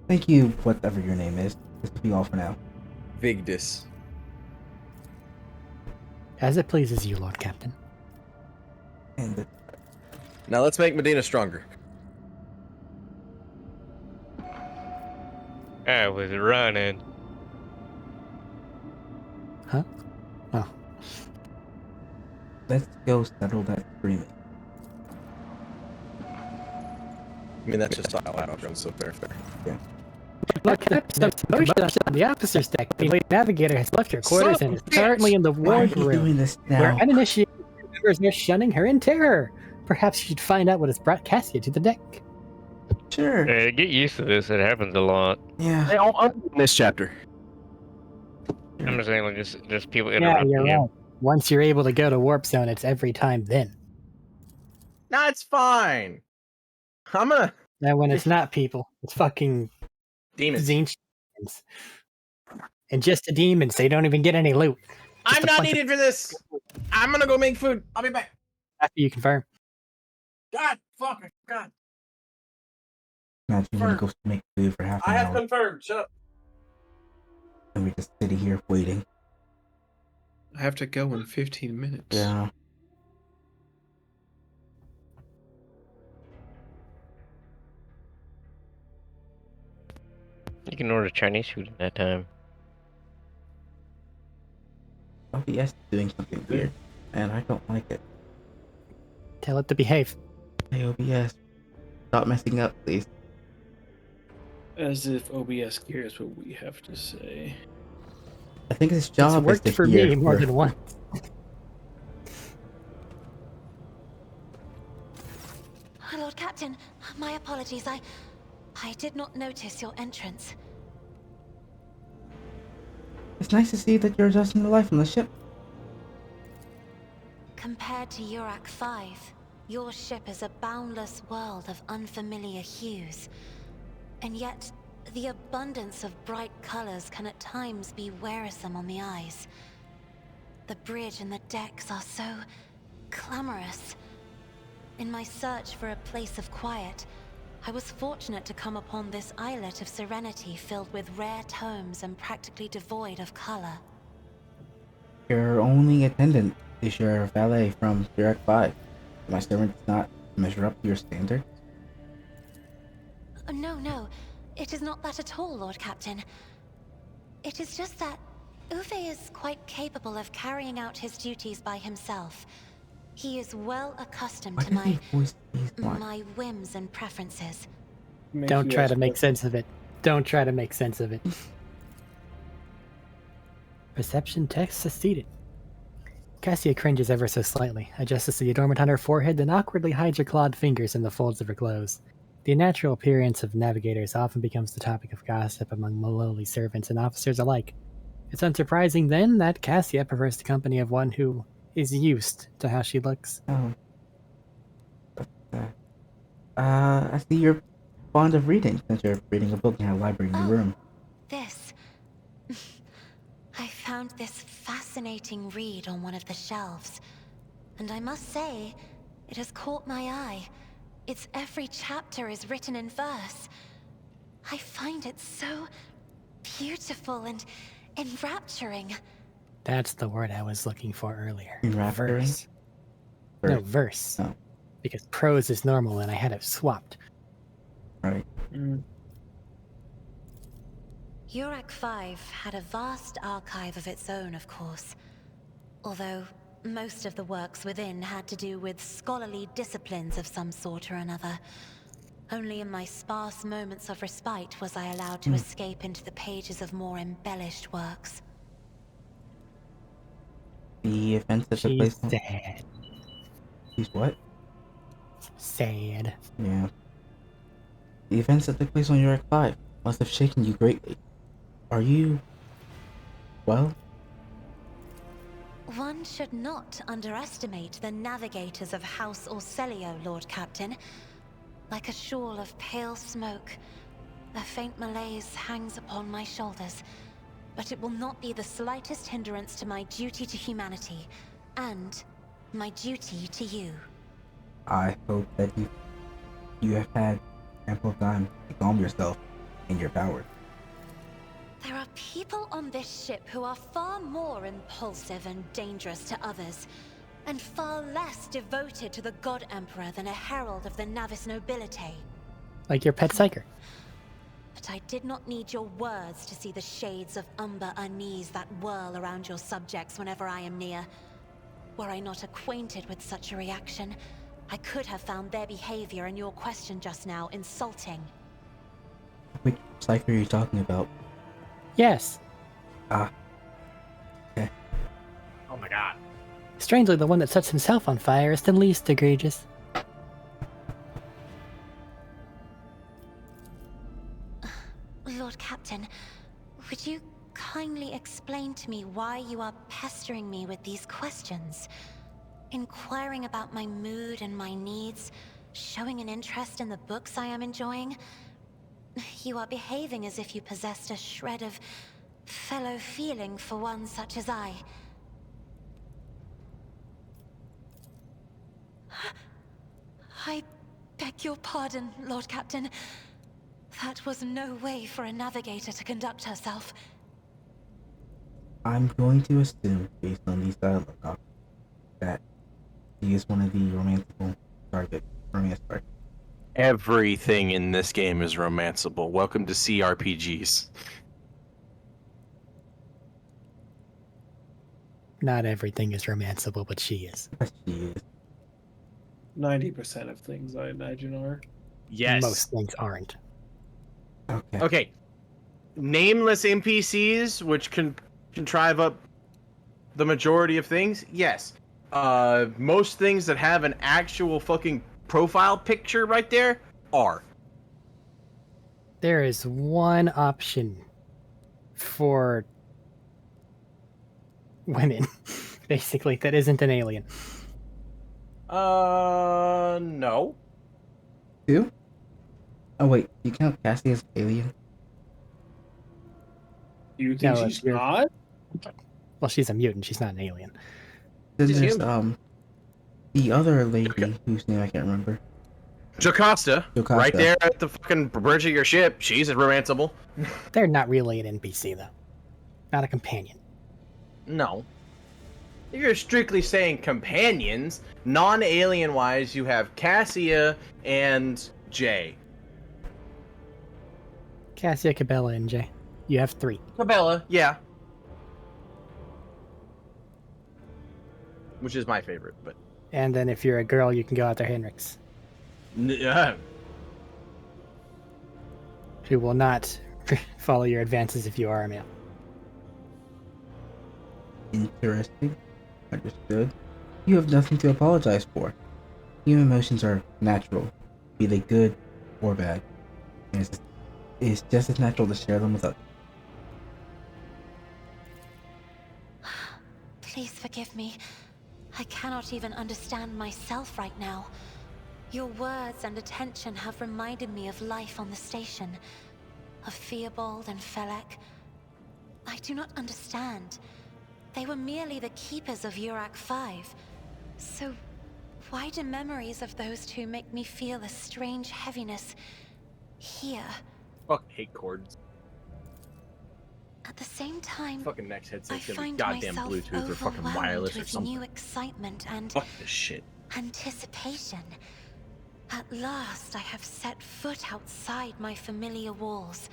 Thank you, whatever your name is. This will be all for now. Vigdis. As it pleases you, Lord Captain. And Now let's make Medina stronger. I was running. Huh? Oh. let's go settle that agreement. I mean, that's just style out, so fair. Look, some commotion on the officer's deck. The late navigator has left her quarters and is currently in the Why are you wardroom, doing this where now? uninitiated members are shunning her in terror. Perhaps you should find out what has brought Cassia to the deck. Sure. Hey, get used to this. It happens a lot. Yeah. Hey, I'm in this chapter. I'm just saying, like, just people Yeah, interrupting you're you. right. Once you're able to go to Warp Zone, it's every time then. Nah, it's fine. I'm gonna And when it's not people, it's fucking demons. Zinch. And just the demons, they don't even get any loot. Just I'm a not bunch of- needed for this. I'm gonna go make food. I'll be back. After you confirm. God, fuck, God. Imagine you're gonna go make food for half an hour, confirmed. Shut up. and we just sitting here waiting. I have to go in 15 minutes. Yeah. You can order Chinese food in that time. OBS is doing something weird, and I don't like it. Tell it to behave. Hey OBS, stop messing up, please. As if OBS cares what we have to say. I think his It's job is worked to for hear me more for- than once. Lord Captain, my apologies. I did not notice your entrance. It's nice to see that you're adjusting to life on the ship. Compared to Eurac 5, your ship is a boundless world of unfamiliar hues. And yet, the abundance of bright colors can at times be wearisome on the eyes. The bridge and the decks are so clamorous. In my search for a place of quiet, I was fortunate to come upon this islet of serenity filled with rare tomes and practically devoid of color. Your only attendant is your valet from Eurac 5. My servant does not measure up to your standard. No, it is not that at all, Lord Captain. It is just that Uwe is quite capable of carrying out his duties by himself. He is well accustomed Why to does he voice these lines? my whims and preferences. Don't try to make sense of it. Don't try to make sense of it. Perception test succeeded. Cassia cringes ever so slightly, adjusts the adornment on her forehead, then awkwardly hides her clawed fingers in the folds of her clothes. The unnatural appearance of navigators often becomes the topic of gossip among lowly servants and officers alike. It's unsurprising, then, that Cassia prefers the company of one who is used to how she looks. Oh. I see you're fond of reading, since you're reading a book in a library in your Oh. room. This. I found this fascinating read on one of the shelves, and I must say, it has caught my eye. Its every chapter is written in verse. I find it so beautiful and enrapturing. That's the word I was looking for earlier. Enrapturing? Verse. No, verse. Oh, Because prose is normal and I had it swapped. right. Eurac 5 had a vast archive of its own, of course. Although most of the works within had to do with scholarly disciplines of some sort or another. Only in my sparse moments of respite was I allowed to escape into the pages of more embellished works. The events that took She's place on... sad. She's what? Sad. Yeah. The events that took place on Eurac 5 must have shaken you greatly. Are you... well? One should not underestimate the navigators of House Orselio, Lord Captain. Like a shawl of pale smoke, a faint malaise hangs upon my shoulders, but it will not be the slightest hindrance to my duty to humanity, and my duty to you. I hope that you have had ample time to calm yourself and your power. There are people on this ship who are far more impulsive and dangerous to others, and far less devoted to the God Emperor than a herald of the Navis nobility. Like your pet psyker. But I did not need your words to see the shades of umber unease that whirl around your subjects whenever I am near. Were I not acquainted with such a reaction, I could have found their behavior in your question just now insulting. Which psych are you talking about? Yes. Ah. Okay. Oh my god. Strangely, the one that sets himself on fire is the least egregious. Lord Captain, would you kindly explain to me why you are pestering me with these questions? Inquiring about my mood and my needs, showing an interest in the books I am enjoying? You are behaving as if you possessed a shred of fellow feeling for one such as I. I beg your pardon, Lord Captain. That was no way for a navigator to conduct herself. I'm going to assume, based on these dialogue, that he is one of the romance targets. Everything in this game is romanceable. Welcome to CRPGs. Not everything is romanceable, but she is. Yes, she is. 90% of things, I imagine, are. Yes. Most things aren't. Okay. Okay. Nameless NPCs, which can contrive up the majority of things, yes. Most things that have an actual fucking profile picture right there are. There is one option for women, basically, that isn't an alien. No. Two? Oh wait, you count Cassie as alien? You think No, she's you're- not? Well, she's a mutant. She's not an alien. Then She's there's human. the other lady whose name I can't remember. Jocasta, Jocasta. right there at the fucking bridge of your ship. She's romanceable. They're not really an NPC, though. Not a companion. No. You're strictly saying companions. Non-alien wise, you have Cassia and Jay. Cassia, Cabela, and Jay. You have 3. Cabela, yeah. Which is my favorite, but... And then if you're a girl, you can go out there, Henrix, who will not follow your advances if you are a male. Interesting. Understood. You have nothing to apologize for. Human emotions are natural, be they good or bad. And it's just as natural to share them with others. Please forgive me. I cannot even understand myself right now. Your words and attention have reminded me of life on the station, of Theobald and Felek, I do not understand. They were merely the keepers of Eurac 5. So, why do memories of those two make me feel a strange heaviness here? Fuck, hate cords. At the same time, Fucking next I headset's gonna be find goddamn myself Bluetooth or fucking overwhelmed wireless or with something. new excitement and Fuck this shit. anticipation. At last, I have set foot outside my familiar walls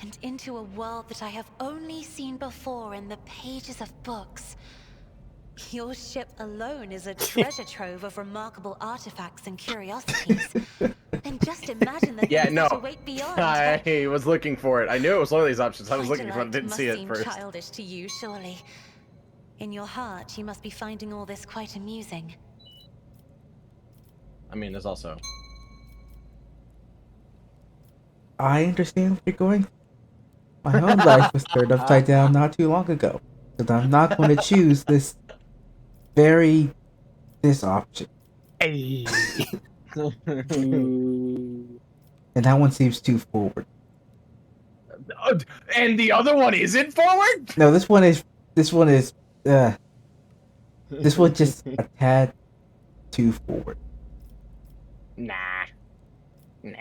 and into a world that I have only seen before in the pages of books. Your ship alone is a treasure trove of remarkable artifacts and curiosities. And just imagine the Yeah, things no. that await beyond. I was looking for it. I knew it was one of these options. I was My looking for it, delight didn't must see it seem first. childish to you, surely. In your heart, you must be finding all this quite amusing. I mean, there's also... I understand what you're going. My own life was turned upside down not too long ago, but I'm not going to choose this option. Hey. Ooh. And that one seems too forward. And the other one isn't forward? No, this one is this one just a tad too forward. Nah.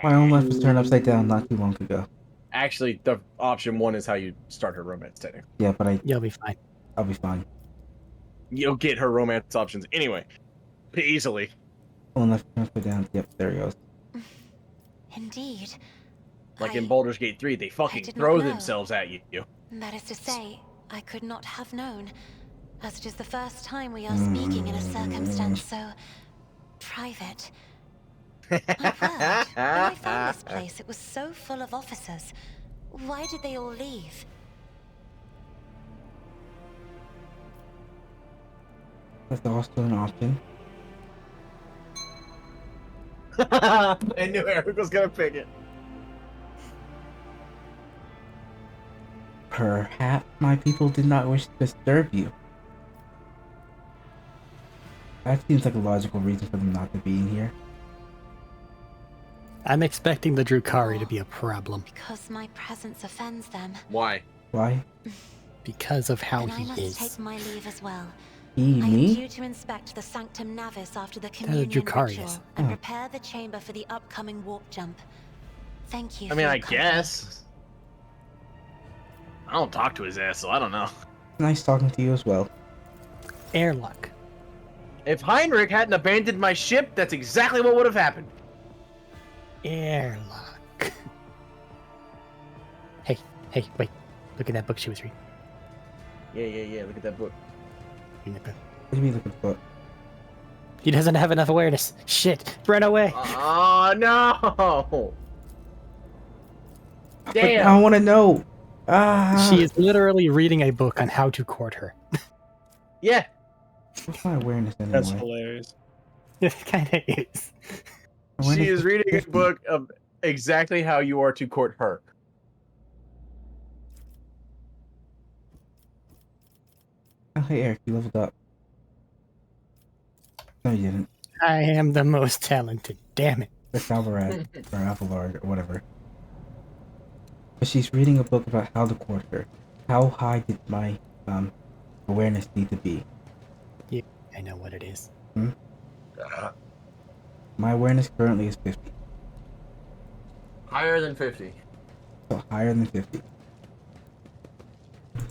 My own life was turned upside down not too long ago. Actually, the option one is how you start her romance, technically. Yeah, but You'll be fine. I'll be fine. You'll get her romance options anyway. Easily. One life turned upside down. Yep, there he goes. Indeed. Like in Baldur's Gate 3, they fucking did not throw know. themselves at you. That is to say, I could not have known, as it is the first time we are speaking in a circumstance so private. My word, when I found this place, it was so full of officers. Why did they all leave? That's also an option. I knew Eric was gonna pick it. Perhaps my people did not wish to disturb you. That seems like a logical reason for them not to be in here. I'm expecting the Drukari to be a problem Because my presence offends them. Why? Why? because of how Then I he must is. take my leave as well. He, I am me? due to inspect the Sanctum Navis after the the communion Drukari ritual is. and Oh. prepare the chamber for the upcoming warp jump. Thank you. I for mean, your I company. guess. I don't talk to his ass, so I don't know. Nice talking to you as well. Airlock. If Heinrich hadn't abandoned my ship, that's exactly what would have happened. Airlock. Hey, wait. Look at that book she was reading. Yeah, look at that book. What do you mean looking for? He doesn't have enough awareness. Shit, run away. Oh, no! But Damn! I want to know. Ah. She is literally reading a book on how to court her. Yeah. What's my awareness anyway? That's hilarious. It kind of is. She is reading a book of exactly how you are to court her. Oh, hey Eric, you leveled up. No, you didn't. I am the most talented. Damn it. That's Alvarad or Alvarad or whatever. But she's reading a book about how to court her. How high did my awareness need to be? Yeah, I know what it is. My awareness currently is 50. Higher than 50. So higher than 50.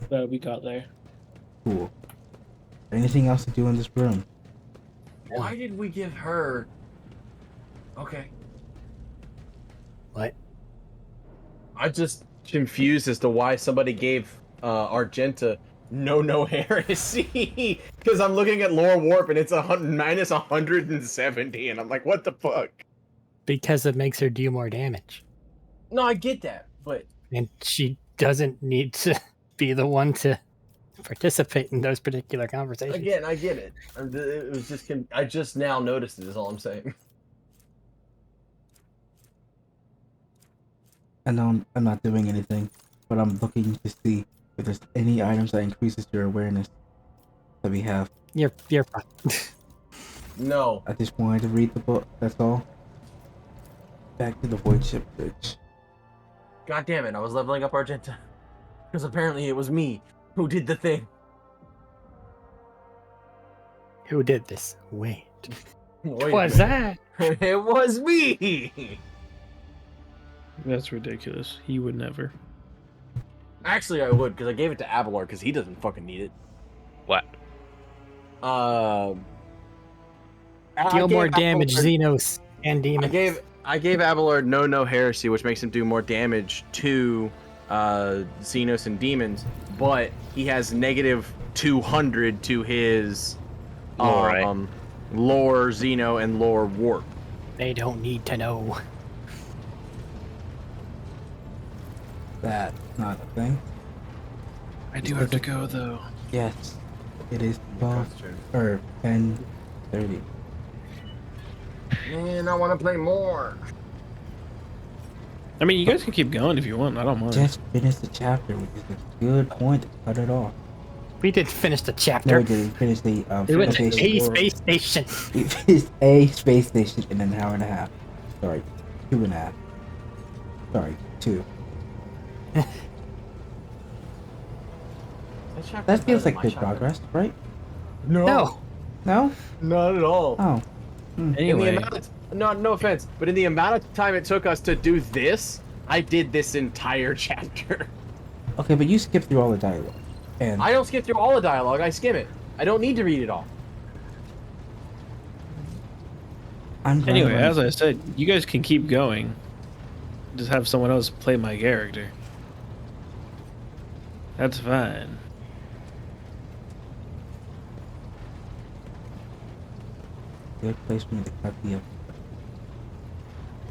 But we got there. Cool. Anything else to do in this room? Why did we give her... Okay. What? I'm just confused as to why somebody gave Argenta no heresy. Because I'm looking at lore warp and it's minus 170, and I'm like, what the fuck? Because it makes her do more damage. No, I get that, but And she doesn't need to be the one to participate in those particular conversations. again, I get it. It was just I just now noticed it. Is all I'm saying. I know I'm not doing anything, but I'm looking to see if there's any items that increases your awareness that we have. You're fine. No. I just wanted to read the book, that's all. Back to the void ship bridge. God damn it! I was leveling up Argenta. Because apparently it was me who did the thing. Who did this? Wait. Wait a Was minute. that? It was me! That's ridiculous. He would never. Actually, I would, because I gave it to Abelard, because he doesn't fucking need it. What? I Deal more gave damage, Abelard- Xenos and demons. I gave Abelard no heresy, which makes him do more damage to Xenos and demons, but he has negative 200 to his Lore, right? lore Xeno and lore warp. They don't need to know. That's not a thing. I do have to go though. Yes. It is 12 or 10:30. Man, I want to play more. I mean, you guys can keep going if you want. I don't mind. Just finished the chapter, which is a good point to cut it off. We did finish the No, chapter. we didn't finish the We went to station. a space station. We finished a space station in an hour and a half. Sorry, 2.5. Sorry, 2. That feels like good progress, right? No. No? Not at all. Oh. Anyway, In the amount of, no offense, but in the amount of time it took us to do this, I did this entire chapter. Okay, but you skipped through all the dialogue. And I don't skip through all the dialogue, I skim it. I don't need to read it all. I'm glad anyway, I'm- as I said, you guys can keep going. Just have someone else play my character. That's fine. Good place for me to cut the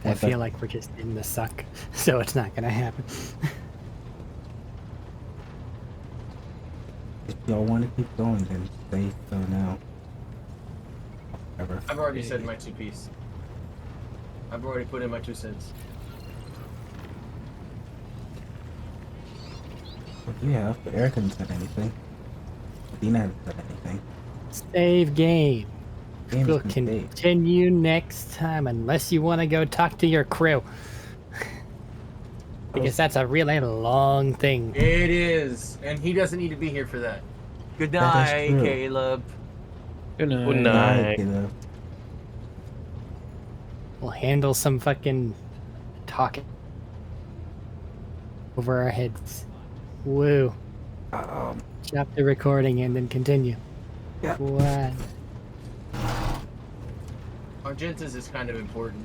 I feel like we're just in the suck, so it's not gonna happen. If y'all want to keep going, then stay so now. Whatever. I've already said my 2 piece. I've already put in my 2 cents. What do you have? But Eric hasn't said anything. Medina hasn't said anything. Save game. Game's We'll been saved. continue next time, unless you want to go talk to your crew. Because that's a really long thing. It is, and he doesn't need to be here for that. Good That is night, true. Caleb. Good night. Good night. Caleb. We'll handle some fucking talking over our heads. Woo. Stop the recording and then continue. Yeah. What? Argentus is kind of important.